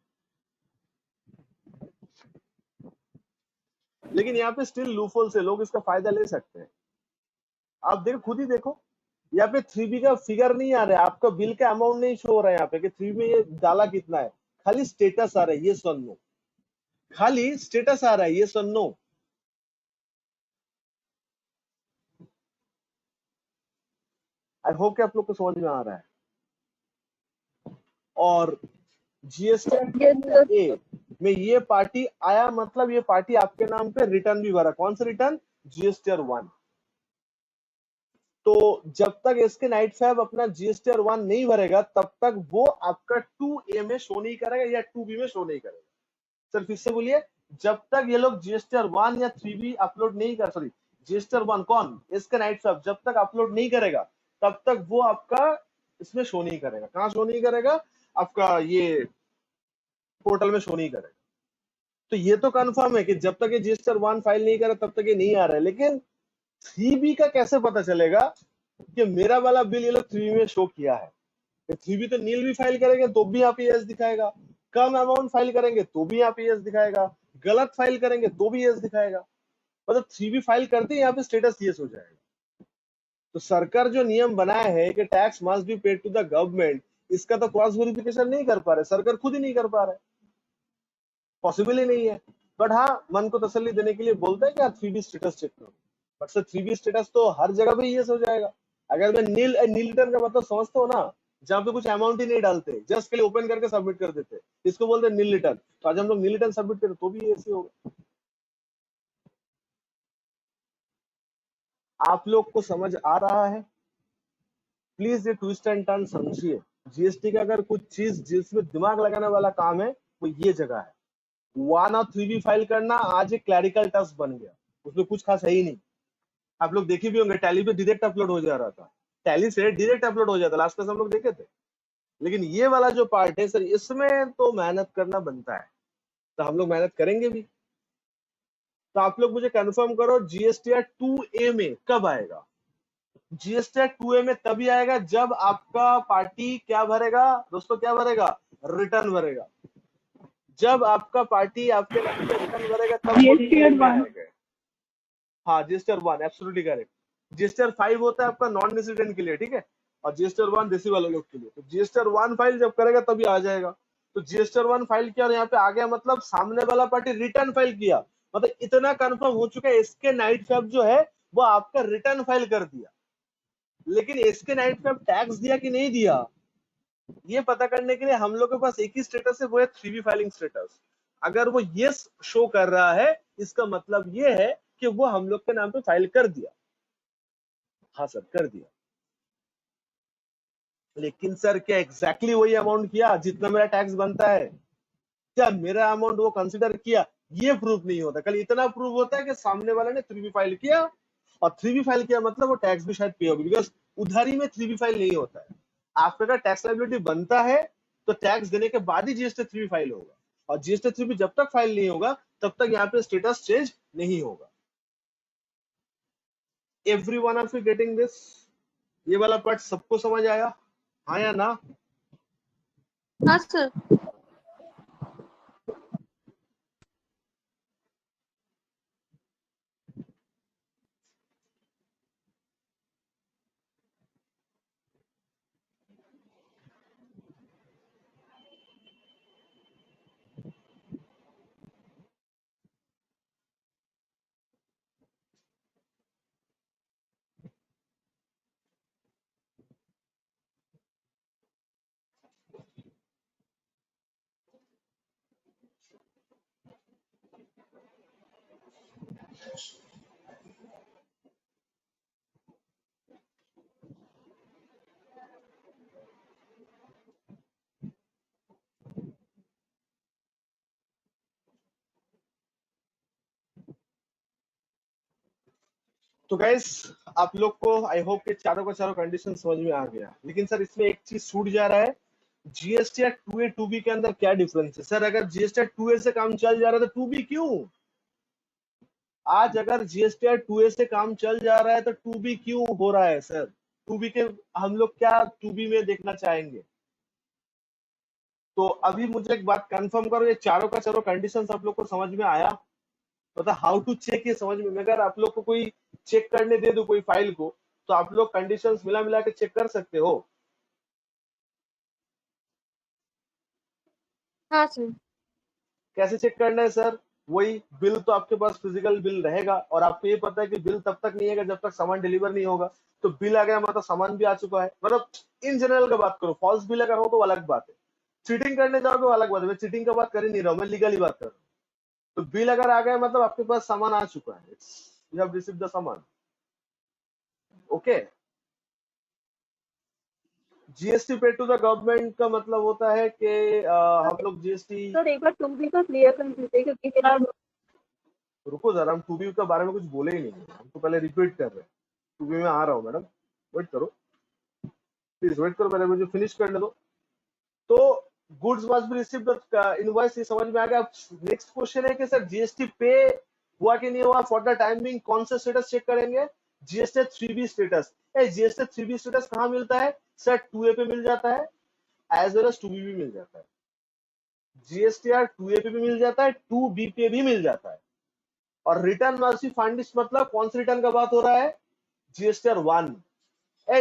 लेकिन यहाँ पे स्टिल लूपहोल से लोग इसका फायदा ले सकते हैं। आप देखो, खुद ही देखो, यहाँ पे 3B का फिगर नहीं आ रहा है, आपका बिल का अमाउंट नहीं शो हो रहा है यहाँ पे कि 3B में ये डाला कितना है, खाली स्टेटस आ रहा है ये सन नो, खाली स्टेटस आ रहा है ये सन नो। आई होप कि आप लोग को समझ में आ रहा है। और जीएसटी ए में ये पार्टी आया, मतलब ये पार्टी आपके नाम पे रिटर्न भी भरा। कौन सा रिटर्न? जीएसटीआर 1। तो जब तक इसके नाइट फैब अपना जीएसटीआर 1 नहीं भरेगा तब तक वो आपका 2A में शो नहीं करेगा या 2B में शो नहीं करेगा। सर फिर से बोलिए, जब तक ये लोग जीएसटीआर 1 या 3B अपलोड नहीं कर, सॉरी जीएसटीआर 1 कौन, इसका नाइट फैब जब तक अपलोड नहीं करेगा तब तक वो आपका इसमें शो नहीं करेगा। कहाँ शो नहीं करेगा? आपका ये पोर्टल में शो नहीं करेगा। तो ये तो कंफर्म है कि जब तक ये जीएसटीआर 1 फाइल नहीं करे तब तक ये नहीं आ रहा है। लेकिन 3B का कैसे पता चलेगा कि मेरा वाला बिल ये लोग 3B में शो किया है? 3B तो नील भी फाइल करेंगे तो भी यहाँ पे यस दिखाएगा, कम अमाउंट फाइल करेंगे तो भी यहाँ पे यस दिखाएगा, गलत फाइल करेंगे तो भी यस दिखाएगा। मतलब 3B फाइल करते ही यहाँ पे स्टेटस यस हो जाएगा। तो सरकार जो नियम बनाया है कि tax must be paid to the government, इसका तो क्रॉस वेरिफिकेशन नहीं कर पा रहे, सरकार खुद ही नहीं कर पा रहे, पॉसिबल ही नहीं है। बट हाँ, मन को तसल्ली देने के लिए बोलते हैं कि आप 3B स्टेटस चेक करो। बट सर 3B स्टेटस तो हर जगह पे यस हो जाएगा। अगर मैं नील रिटर्न का मतलब समझता हूँ ना, जहाँ पे कुछ अमाउंट ही नहीं डालते, जस्ट के लिए ओपन करके सबमिट कर देते, इसको बोलते हैं नील रिटर्न। तो आज हम लोग नील रिटर्न सबमिट करें तो भी ऐसे होगा। आप लोग को समझ आ रहा है? प्लीज ये ट्विस्ट एंड टर्न समझिए। जीएसटी का अगर कुछ चीज जिसमें दिमाग लगाने वाला काम है वो ये जगह है। 1 और 3B फाइल करना आज एक क्लैरिकल टास्क बन गया, उसमें कुछ खास है ही नहीं। आप लोग देखे भी होंगे, टैली पे डायरेक्ट अपलोड हो जा रहा था, टैली से डायरेक्ट अपलोड हो जाता, लास्ट क्लास हम लोग देखे थे। लेकिन ये वाला जो पार्ट है सर, इसमें तो मेहनत करना बनता है, तो हम लोग मेहनत करेंगे भी। तो आप लोग मुझे कंफर्म करो, जीएसटीआर 2A में कब आएगा? जीएसटीआर 2A में तभी आएगा जब आपका पार्टी क्या भरेगा दोस्तों, क्या भरेगा? रिटर्न भरेगा। जब आपका पार्टी आपके नाम पे रिटर्न भरेगा तब जीएसटीआर 1। हाँ जीएसटीआर 1 एब्सोल्युटली करेक्ट। जीएसटीआर 5 होता है आपका नॉन रेसिडेंट के लिए, ठीक है, और जीएसटीआर 1 देसी वाले लोग के लिए। तो जीएसटीआर 1 फाइल जब करेगा तभी आ जाएगा। तो जीएसटीआर 1 फाइल किया और यहाँ पे आ गया, मतलब सामने वाला पार्टी रिटर्न फाइल किया, मतलब इतना कंफर्म हो चुका है इसके नाइट फैब जो है वो आपका रिटर्न फाइल कर दिया। लेकिन इसके नाइट फैब टैक्स दिया कि नहीं दिया, ये पता करने के लिए हम लोग के पास एक ही स्टेटस है, वो है 3B फाइलिंग स्टेटस। अगर वो यस शो कर रहा है, इसका मतलब ये है कि वो हम लोग के नाम पे फाइल कर दिया। हाँ सर कर दिया। लेकिन सर क्या एग्जैक्टली वही अमाउंट किया जितना मेरा टैक्स बनता है? क्या मेरा अमाउंट वो कंसिडर किया? ये प्रूफ नहीं होता, कल इतना प्रूफ होता है कि सामने वाले ने 3B फाइल किया, और 3B फाइल किया मतलब वो टैक्स भी शायद पे होगी, बिकॉज उधारी में 3B फाइल नहीं होता है। आपका अगर टैक्स लायबिलिटी बनता है तो टैक्स देने के बाद ही जीएसटी 3B फाइल होगा, और जीएसटी 3B जब तक फाइल नहीं होगा तब तक यहाँ पे स्टेटस चेंज नहीं होगा। Every one of you getting this? ये वाला पार्ट सबको समझ आया, हाँ या ना? हाँ सर। तो गाइस आप लोग को आई होप के चारों का चारों कंडीशन समझ में आ गया। लेकिन सर इसमें एक चीज छूट जा रहा है, जीएसटीआर 2A 2B के अंदर क्या डिफरेंस है? सर अगर जीएसटीआर 2A से काम चल जा रहा है तो 2B क्यों? आज अगर जीएसटीआर 2A से काम चल जा रहा है तो 2B क्यों हो रहा है सर? 2B के हम लोग क्या 2B में देखना चाहेंगे? तो अभी मुझे एक बात कंफर्म करो, ये चारों का चारों कंडीशंस आप लोग को समझ में आया? मतलब हाउ टू चेक ये समझ में, अगर आप लोग को कोई चेक करने दे दो कोई फाइल को, तो आप लोग कंडीशंस मिला मिला के चेक कर सकते हो। हाँ सर। कैसे चेक करना है सर? वही बिल तो आपके पास फिजिकल बिल रहेगा, और आपको ये पता है कि बिल तब तक नहीं आएगा जब तक सामान डिलीवर नहीं होगा। तो बिल आ गया मतलब सामान भी आ चुका है, मतलब इन जनरल का बात करो। फॉल्स बिल अगर हो तो अलग बात है, चीटिंग करने जाओगे वो अलग बात है। मैं चीटिंग का बात कर ही नहीं रहा हूँ, मैं लीगली बात कर रहा हूँ। तो बिल अगर आ गया मतलब आपके पास सामान आ चुका है, यू हैव रिसीव्ड द सामान। ओके, जीएसटी पे टू द गवर्नमेंट का मतलब होता है कि हम लोग जीएसटी, सर एक बार 2B का क्लियर कर दीजिए क्योंकि मेरा रुको जरा, हम 2B के बारे में कुछ बोले ही नहीं, हम तो पहले रिपीट कर रहे हैं। 2B में आ रहा हूँ मैडम, वेट करो प्लीज, वेट करो, पहले मुझे फिनिश करने दो। तो goods must be received, invoice, ये समझ में आ गया। नेक्स्ट क्वेश्चन है कि सर जीएसटी पे हुआ कि नहीं हुआ, फॉर द टाइम बिंग कौन सा स्टेटस चेक करेंगे? GST 3B status. GST 3B status कहाँ मिलता है सर? 2A पे मिल जाता है, एज वेल एज 2B भी मिल जाता है। जीएसटीआर 2A पे भी मिल जाता है, 2B पे भी मिल जाता है। और रिटर्न मस्ट बी फंडिश, मतलब कौन सी रिटर्न का बात हो रहा है? जीएसटीआर 1।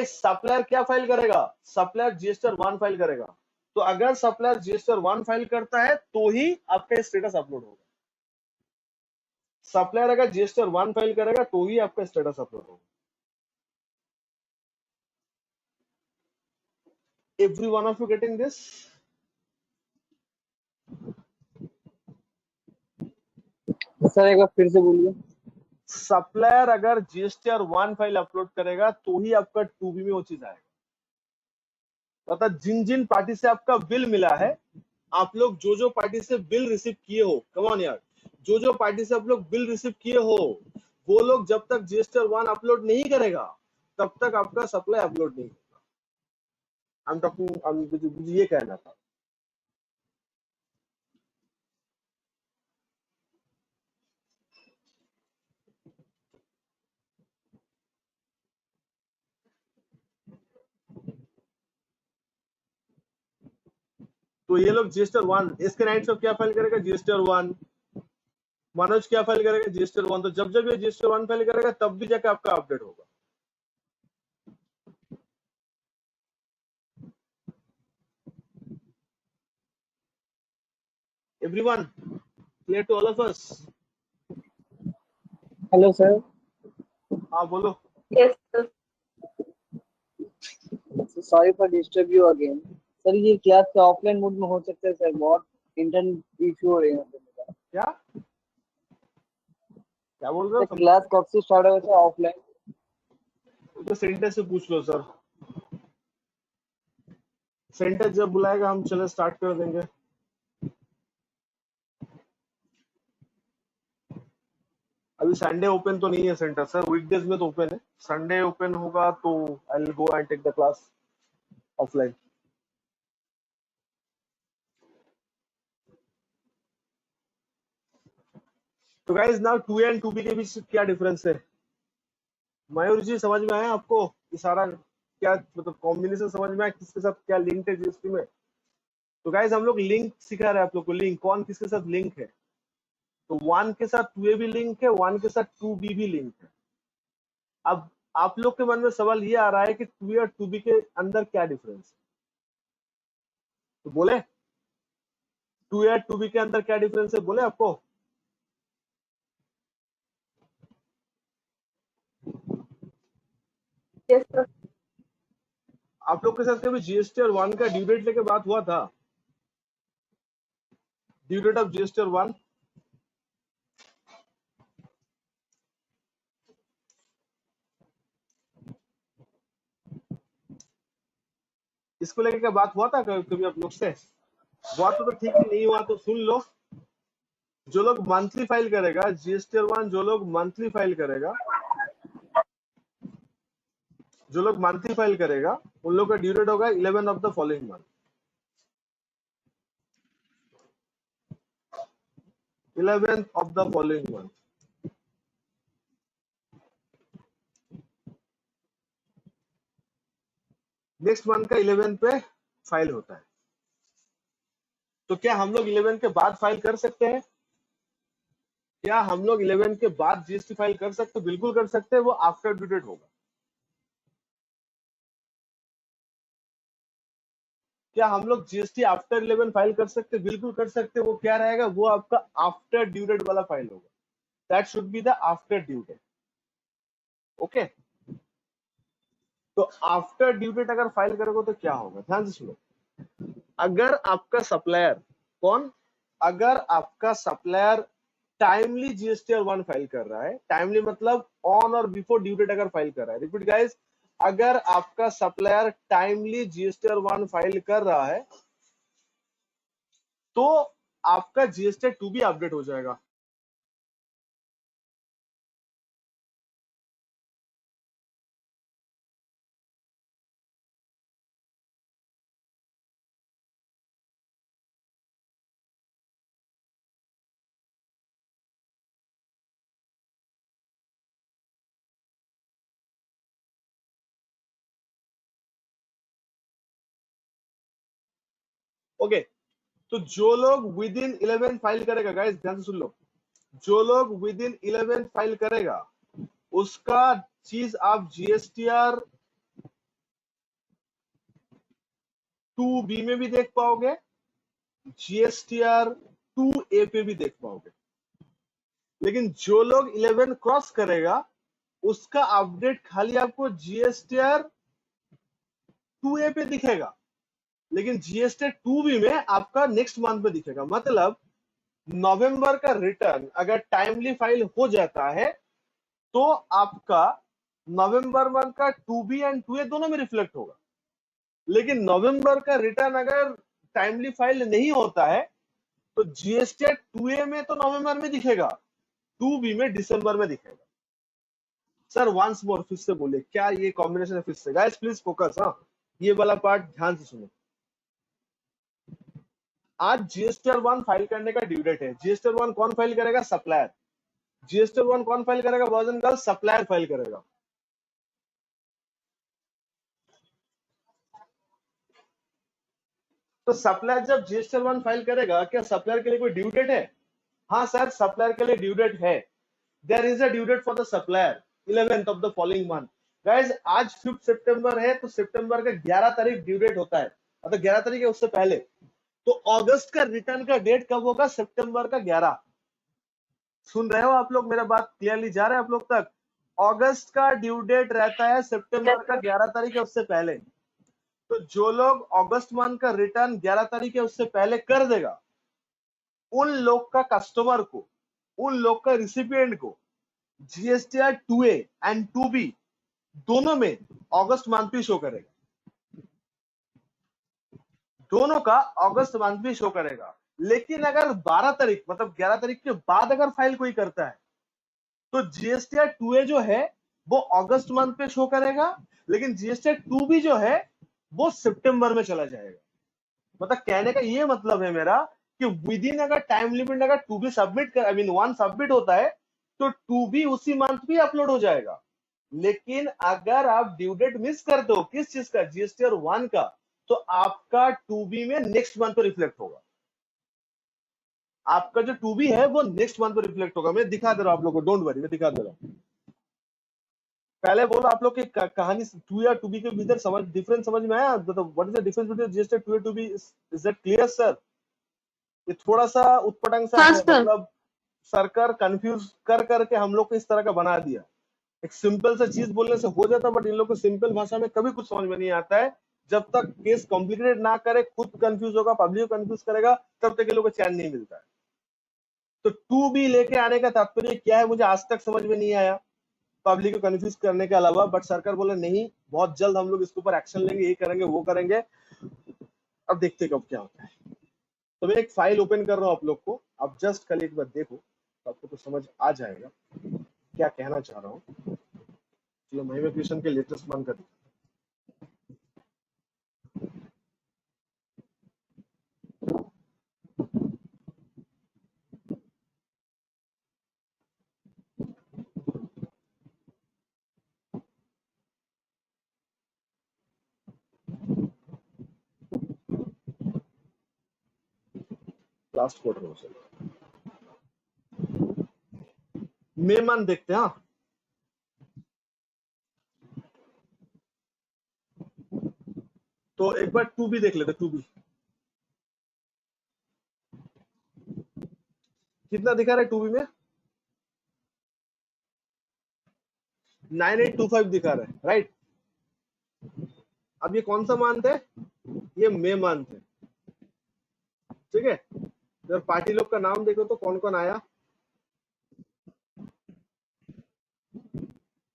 सप्लायर क्या फाइल करेगा? सप्लायर जीएसटीआर 1 फाइल करेगा। तो अगर सप्लायर जीएसटीआर 1 फाइल करता है तो ही आपका स्टेटस अपलोड होगा। सप्लायर अगर जीएसटीआर 1 फाइल करेगा तो ही आपका स्टेटस अपलोड होगा। Every one of you getting this? Sir एक बार फिर से बोलिए। सप्लायर अगर जीएसटीआर 1 फाइल अपलोड करेगा तो ही आपका 2B में वो चीज आएगा। मतलब जिन जिन पार्टी से आपका बिल मिला है, आप लोग जो जो पार्टी से बिल रिसीव किए हो, कम ऑन यार, जो जो पार्टी से आप लोग बिल रिसीव किए हो, वो लोग जब तक जीएसटीआर 1 अपलोड नहीं करेगा तब तक आपका सप्लाई अपलोड नहीं होगा। I'm talking, मुझे ये कहना था। तो ये लोग जीएसटीआर 1, इसके नाइट सब क्या फाइल करेगा? जीएसटीआर 1। मनोज क्या फाइल करेगा? जीएसटीआर 1। तो जब जब ये जीएसटीआर 1 फाइल करेगा तब भी जाके आपका अपडेट होगा। Everyone, clear to all of us? Hello sir. हाँ बोलो। Yes sir. Sorry for disturb you again. Sir ये क्लास का ऑफलाइन मोड में हो सकता है सर, बहुत इंटरनेट इशू हो रहे हैं सर। क्या क्या बोल रहे हो? क्लास कब से स्टार्ट होगा सर ऑफलाइन? तो सेंटर से पूछ लो सर, सेंटर जब बुलाएगा हम चले स्टार्ट कर देंगे। अभी संडे ओपन तो नहीं है सेंटर सर, वीकडेज में तो ओपन है। संडे ओपन होगा तो I will go and take the class offline. तो guys now 2A and 2B के बीच क्या डिफरेंस है? मयूर जी समझ में आया आपको? ये सारा क्या मतलब कॉम्बिनेशन समझ में आया, किसके साथ क्या लिंक है जीएसटी में? तो गाइस हम लोग लिंक सिखा रहे हैं आप लोग को, लिंक कौन किसके साथ लिंक है। तो 1 के साथ 2A भी लिंक है, 1 के साथ 2B भी लिंक है। अब आप लोग के मन में सवाल ये आ रहा है कि 2A और 2B के अंदर क्या डिफरेंस है? तो बोले 2A और 2B के अंदर क्या डिफरेंस है, बोले आपको? Yes sir. आप लोग के साथ कभी जीएसटी और 1 का ड्यू डेट लेके बात हुआ था? ड्यू डेट ऑफ जीएसटी और 1? इसको लेके क्या बात हुआ था कभी आप लोग से? हुआ तो ठीक है, नहीं हुआ तो सुन लो। जो लोग मंथली फाइल करेगा जीएसटी और 1, जो लोग मंथली फाइल करेगा, जो लोग मंथली फाइल करेगा उन लोग का ड्यू डेट होगा 11 of the following month. 11th of the following month। Next month का 11 पे फाइल होता है। तो क्या हम लोग 11 के बाद फाइल कर सकते हैं? क्या हम लोग 11 के बाद जीएसटी फाइल कर सकते हैं? बिल्कुल कर सकते हैं, वो आफ्टर ड्यू डेट होगा। क्या हम लोग जीएसटी आफ्टर 11 फाइल कर सकते हैं? बिल्कुल कर सकते हैं। वो क्या रहेगा? वो आपका आफ्टर ड्यू डेट वाला फाइल होगा। That should be the after due date. Okay, तो आफ्टर ड्यू डेट अगर फाइल करोगे तो क्या होगा, ध्यान से सुनो। अगर आपका सप्लायर कौन, अगर आपका सप्लायर टाइमली जीएसटीआर 1 फाइल कर रहा है, टाइमली मतलब ऑन और बिफोर ड्यू डेट अगर फाइल कर रहा है, रिपीट गाइस, अगर आपका सप्लायर टाइमली जीएसटीआर 1 फाइल कर रहा है तो आपका जीएसटी 2 भी अपडेट हो जाएगा। ओके, तो जो लोग विद इन 11 फाइल करेगा, गाइस ध्यान से सुन लो, जो लोग विद इन 11 फाइल करेगा उसका चीज आप जीएसटीआर 2B में भी देख पाओगे, जीएसटीआर 2A पे भी देख पाओगे। लेकिन जो लोग 11 क्रॉस करेगा उसका अपडेट खाली आपको जीएसटीआर 2A पे दिखेगा, लेकिन जीएसटी 2B में आपका नेक्स्ट मंथ में दिखेगा। मतलब नवंबर का रिटर्न अगर टाइमली फाइल हो जाता है तो आपका नवंबर मंथ का 2B एंड 2A दोनों में रिफ्लेक्ट होगा। लेकिन नवंबर का रिटर्न अगर टाइमली फाइल नहीं होता है तो जीएसटी 2A में तो नवंबर में दिखेगा, 2B में दिसंबर में दिखेगा। सर वंस मोर, फिर से बोलिए क्या ये कॉम्बिनेशन है? फिर से गाइस प्लीज फोकस, हाँ ये वाला पार्ट ध्यान से सुनो। आज जीएसटीआर 1 फाइल करने का ड्यू डेट है। जीएसटीआर 1 कौन फाइल करेगा? सप्लायर। जीएसटीआर 1 कौन फाइल करेगा? Boys and girls, supplier file करेगा। तो सप्लायर जब जीएसटीआर 1 फाइल करेगा, क्या सप्लायर के लिए कोई ड्यू डेट है? हाँ सर, सप्लायर के लिए ड्यू डेट है। There is a due date for the supplier 11th of the following month. Guys आज 5 सितंबर है तो सितंबर का 11 तारीख ड्यू डेट होता है, मतलब 11 तारीख है उससे पहले। तो अगस्त का रिटर्न का डेट कब होगा? सितंबर का 11। सुन रहे हो आप लोग? मेरा बात क्लियरली जा रहा है आप लोग तक? अगस्त का ड्यू डेट रहता है सितंबर का 11 तारीख है उससे पहले। तो जो लोग अगस्त मंथ का रिटर्न 11 तारीख है उससे पहले कर देगा, उन लोग का कस्टमर को, उन लोग का रिसिपिएंट को जीएसटीआर 2A एंड 2B दोनों में अगस्त मंथ भी शो करेगा। दोनों का अगस्त मंथ भी शो करेगा। लेकिन अगर 12 तारीख मतलब 11 तारीख के बाद अगर फाइल कोई करता है तो जीएसटीआर 2A जो है वो अगस्त मंथ पे शो करेगा, लेकिन जीएसटीआर 2B जो है वो सितंबर में चला जाएगा। मतलब कहने का ये मतलब है मेरा कि विद इन अगर टाइम लिमिट अगर 2B सबमिट कर, आई मीन 1 सबमिट होता है तो 2B उसी मंथ भी अपलोड हो जाएगा। लेकिन अगर आप ड्यू डेट मिस कर दो किस चीज का? जीएसटीआर 1 का, तो आपका 2B में नेक्स्ट मंथ पे रिफ्लेक्ट होगा। आपका जो 2B है वो नेक्स्ट मंथ पे रिफ्लेक्ट होगा। मैं दिखा दे रहा हूं आप लोगों को, डोंट वरी, मैं दिखा दे रहा हूं। पहले बोलो आप लोग की कहानी 2 या 2B के भीतर समझ डिफरेंस समझ में आया? मतलब what is the difference between GST 2 या 2B? Is that clear sir? ये थोड़ा सा उत्पटांग सा हाँ है, सर। मतलब सरकार कंफ्यूज कर करके हम लोग को इस तरह का बना दिया। एक सिंपल सा चीज बोलने से हो जाता, बट इन लोग को सिंपल भाषा में कभी कुछ समझ में नहीं आता है। जब तक केस कॉम्प्लिकेटेड ना करे, खुद कंफ्यूज होगा, पब्लिक को कंफ्यूज करेगा, तब तक ये लोग को चैन नहीं मिलता है। तो 2B लेके आने का तात्पर्य क्या है मुझे आज तक समझ में नहीं आया, पब्लिक को कंफ्यूज करने के अलावा। बट सरकार बोले नहीं, बहुत जल्द हम लोग इसके ऊपर एक्शन लेंगे, ये करेंगे वो करेंगे। अब देखते कब क्या होता है। तो मैं एक फाइल ओपन कर रहा हूँ आप लोग को, आप जस्ट कल एक बार देखो तो आपको तो समझ आ जाएगा क्या कहना चाह रहा हूँ। चलो महिमा कृष्ण के लेटेस्ट मंथ का लास्ट क्वार्टर में सर मई मंथ देखते हैं। हाँ तो एक बार 2B देख लेते। 2B कितना दिखा रहा है 2B में? 9825 दिखा रहा है, राइट। अब ये कौन सा मंथ है? ये मई मंथ है, ठीक है। जब पार्टी लोग का नाम देखो तो कौन कौन आया,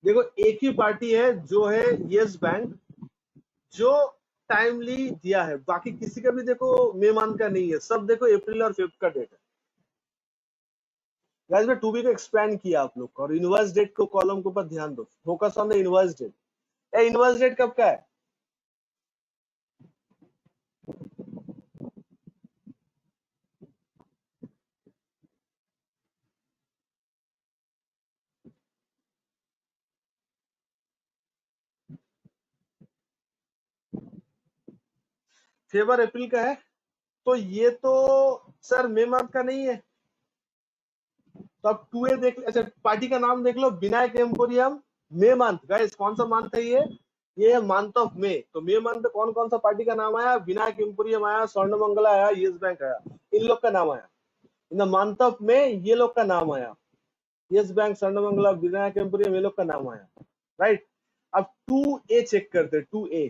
देखो एक ही पार्टी है जो है यस बैंक, जो टाइमली दिया है। बाकी किसी का भी देखो मई मंथ का नहीं है, सब देखो अप्रैल और फेब का डेट है। गाइस मैं 2B को एक्सपेंड किया आप लोग को, और इनवर्स डेट को कॉलम के ऊपर ध्यान दो, focus on the inverse date. Inverse date कब का है? फेबर अप्रैल का है, तो ये तो सर मई मंथ का नहीं है। तो अब 2A देख, अच्छा पार्टी का नाम देख लो, विनायक एम्पोरियम मई मंथ। गाइस कौन सा मंथ है ये है मंथ ऑफ मई। तो मई मंथ में कौन कौन सा पार्टी का नाम आया? विनायक एम्पोरियम आया, स्वर्णमंगला आया, यस बैंक आया, इन लोग का नाम आया। In the month of May ये लोग का नाम आया, Yes Bank, Swarnamangala, Vinayak emporium, ये लोग का नाम आया, राइट। अब 2A चेक करते हैं। 2A,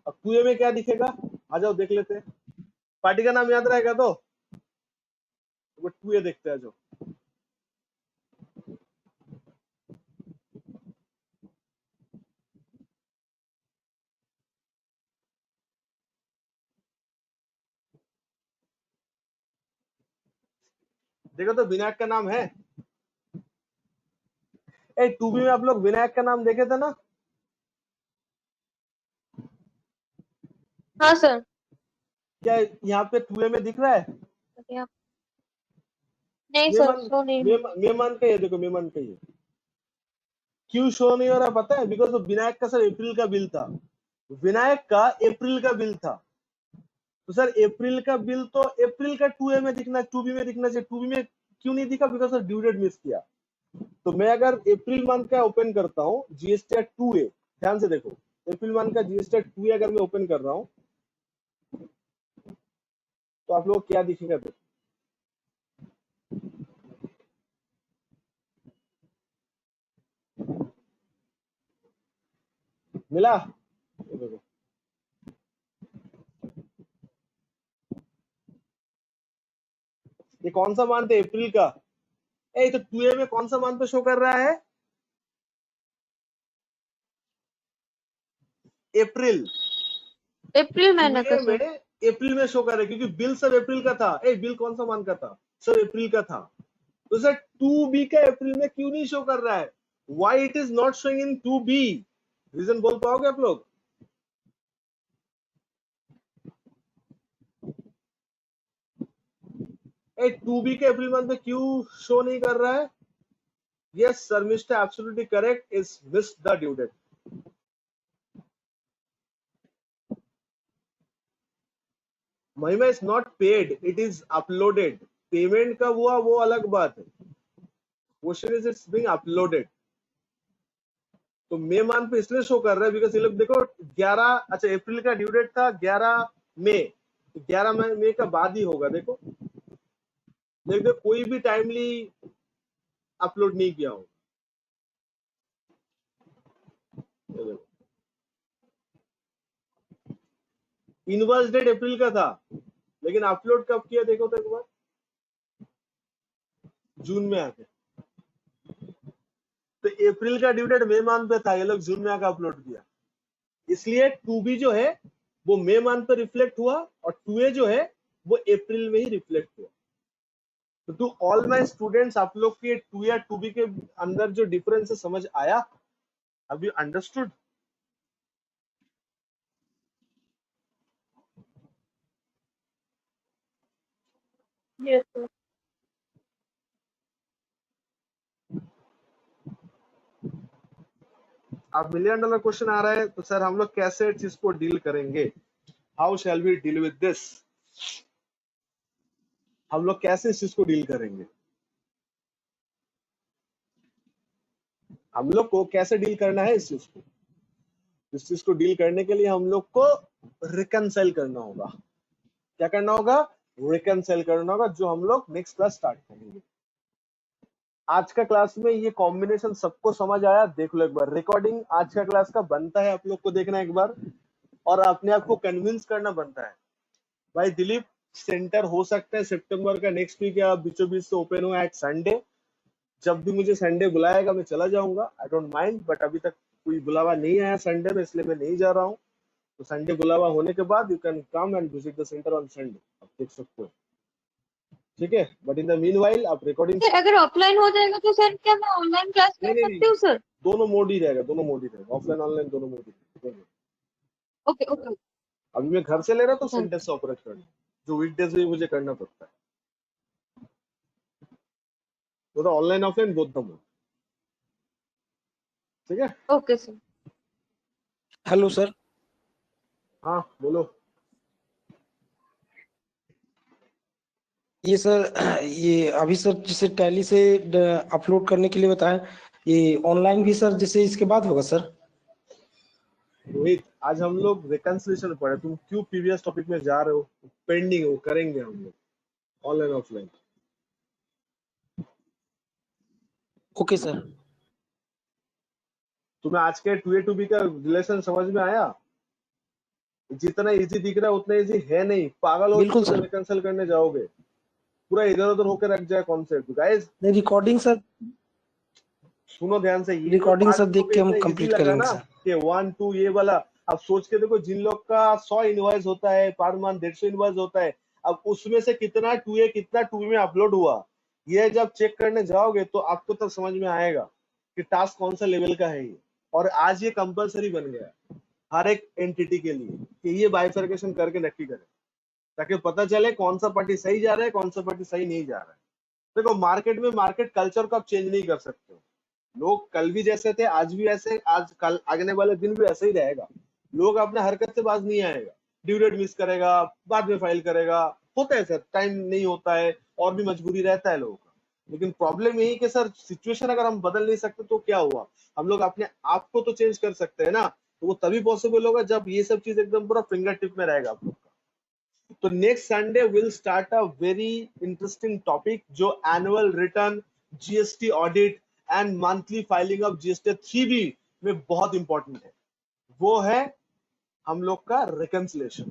अब 2A में क्या दिखेगा? आ जाओ देख लेते हैं। पार्टी का नाम याद रहेगा तो 2A देखते हैं। जो देखो तो विनायक का नाम है। 2B में आप लोग विनायक का नाम देखे थे ना? हाँ सर। क्या यहाँ पे 2A में दिख रहा है? नहीं सर, शो नहीं। मई मंथ का ये देखो, मई मंथ का ये क्यों शो नहीं हो रहा पता है? बिकॉज विनायक का सर अप्रैल का बिल था, विनायक का अप्रैल का बिल था। तो सर अप्रैल का बिल तो अप्रैल का 2A में दिखना, 2B में दिखना चाहिए। 2B में क्यों नहीं दिखा? Because sir due date miss किया। तो मैं अगर अप्रैल मंथ का ओपन करता हूँ जीएसटी 2A, ध्यान से देखो, अप्रैल मंथ का जीएसटी 2A अगर मैं ओपन कर रहा हूँ तो आप लोग क्या दिखेगा? देखो मिला? ये देखो ये कौन सा मंथ है? अप्रैल का। तो 2A में कौन सा मंथ पे शो कर रहा है? अप्रैल। अप्रैल महीने का 2A सर। में अप्रैल में शो कर रहा है क्योंकि बिल सब अप्रैल का था। बिल कौन सा मंथ का था? सब अप्रैल का था। तो सर 2B का अप्रैल में क्यों नहीं शो कर रहा है? Why it is not showing in 2B? Reason बोल पाओगे आप लोग? 2B के अप्रैल मंथ में क्यों शो नहीं कर रहा है? Yes sir, mister absolutely correct, is missed the due date. Mahima is not paid, it is uploaded. Payment कब हुआ वो अलग बात है, question is it's being uploaded. तो मई मंथ पे इसलिए शो कर रहा है बिकॉज ये लोग देखो 11, अच्छा अप्रैल का ड्यू डेट था 11 मई, 11 मई का बाद ही होगा। देखो देख दो, कोई भी टाइमली अपलोड नहीं किया हो। इनवर्स डेट अप्रैल का था लेकिन अपलोड कब किया देखो तो एक बार, जून में आके। तो अप्रैल का ड्यू डेट मई मंथ पे था, ये लोग जून में आकर अपलोड किया। इसलिए 2B जो है वो मई मंथ पे रिफ्लेक्ट हुआ और 2A जो है वो अप्रैल में ही रिफ्लेक्ट हुआ। तो टू ऑल माय स्टूडेंट्स, आप लोग के 2 या 2B के अंदर जो डिफरेंस है समझ आया? Have you understood? Yes sir. अब $1 मिलियन क्वेश्चन आ रहा है तो सर हम लोग कैसे इस चीज को डील करेंगे? How shall we deal with this? हम लोग कैसे इस चीज को डील करेंगे, हम लोग को कैसे डील करना है इस चीज को डील करने के लिए हम लोग को रिकंसाइल करना होगा। क्या करना होगा? रिकंसाइल करना होगा, जो हम लोग नेक्स्ट क्लास स्टार्ट करेंगे। आज का क्लास में ये कॉम्बिनेशन सबको समझ आया? देख लो एक बार, रिकॉर्डिंग आज का क्लास का बनता है आप लोग को देखना एक बार, और अपने आप को कन्विंस करना बनता है। भाई दिलीप, सेंटर हो सकता है सितंबर का नेक्स्ट वीक या बीचों बीच से ओपन हुआ एट संडे। जब भी मुझे संडे बुलाएगा मैं चला जाऊंगा, आई डोंट माइंड, बट अभी तक कोई बुलावा नहीं आया संडे में, इसलिए मैं नहीं जा रहा हूँ। तो संडे बुलावा होने के बाद you can come and visit the centre on Sunday, आप देख सकते हो, ठीक है। बट इन द मीनवाइल आप रिकॉर्डिंग, अगर ऑफलाइन हो जाएगा तो सर क्या मैं ऑनलाइन क्लास कर नहीं, सकती हूँ सर? दोनों मोड ही रहेगा, दोनों मोड ही रहेगा, ऑफलाइन ऑनलाइन दोनों मोड ही रहेगा। Okay okay. अभी मैं घर से ले रहा तो संडे से ऑपरेट करना, जो वीकडेज में मुझे करना पड़ता है, तो online offline both the mode, ठीक है। Okay sir. Hello sir. हाँ बोलो। ये सर, ये अभी सर जिसे टैली से अपलोड करने के लिए बताया, ये ऑनलाइन भी सर जैसे इसके बाद होगा सर? रोहित, आज हम लोग रिकंसिलिएशन पढ़े, तुम क्यों प्रीवियस टॉपिक में जा रहे हो? पेंडिंग हो, करेंगे हम लोग ऑनलाइन ऑफलाइन। Okay sir. तुम्हें आज के 2A to B का रिलेशन समझ में आया? जितना इजी दिख रहा है उतना इजी है नहीं, पागल हो बिल्कुल तो सर। रिकंसिल करने जाओगे पूरा इधर उधर होकर रख जाए कॉन्सेप्ट। गाइस नहीं, रिकॉर्डिंग सर, सुनो ध्यान से, ये रिकॉर्डिंग सर देख के हम इतना कंप्लीट इजी लगा करेंगे ना सर। कि 1 2 ये वाला, अब सोच के देखो, जिन लोग का 100 इनवॉइस होता है पर मंथ, 150 इनवॉइस होता है, अब उसमें से कितना 2A कितना 2B में अपलोड हुआ, ये जब चेक करने जाओगे तो आपको तब समझ में आएगा कि टास्क कौन सा लेवल का है ये। और आज ये कंपलसरी बन गया हर एक एंटिटी के लिए कि ये बाइफर्केशन करके नक्की करें, ताकि पता चले कौन सा पार्टी सही जा रहा है, कौन सा पार्टी सही नहीं जा रहा है। देखो मार्केट में मार्केट कल्चर को आप चेंज नहीं कर सकते हो। लोग कल भी जैसे थे, आज भी ऐसे, आज कल आगने वाले दिन भी ऐसे ही रहेगा। लोग अपने हरकत से बाज नहीं आएगा, ड्यू डेट मिस करेगा, बाद में फाइल करेगा, होता है सर, टाइम नहीं होता है और भी मजबूरी रहता है लोगों का। लेकिन प्रॉब्लम यही कि सर सिचुएशन अगर हम बदल नहीं सकते तो क्या हुआ, हम लोग अपने आप को तो चेंज कर सकते हैं ना, तो वो तभी पॉसिबल होगा जब ये सब चीज एकदम पूरा फिंगर टिप में रहेगा आप लोग का। तो next Sunday will start a very interesting topic, जो annual return, GST audit and monthly filing of GST 3B में बहुत इंपॉर्टेंट है। वो है हम लोग का रिकंसिलिएशन,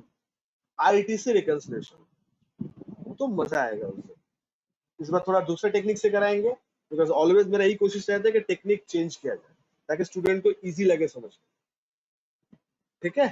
आईटीसी रिकंसिलिएशन। तो मजा आएगा उससे। इस बार थोड़ा दूसरे टेक्निक से कराएंगे, बिकॉज ऑलवेज मेरा यही कोशिश रहता है कि टेक्निक चेंज किया जाए ताकि स्टूडेंट को इजी लगे समझ में, ठीक है।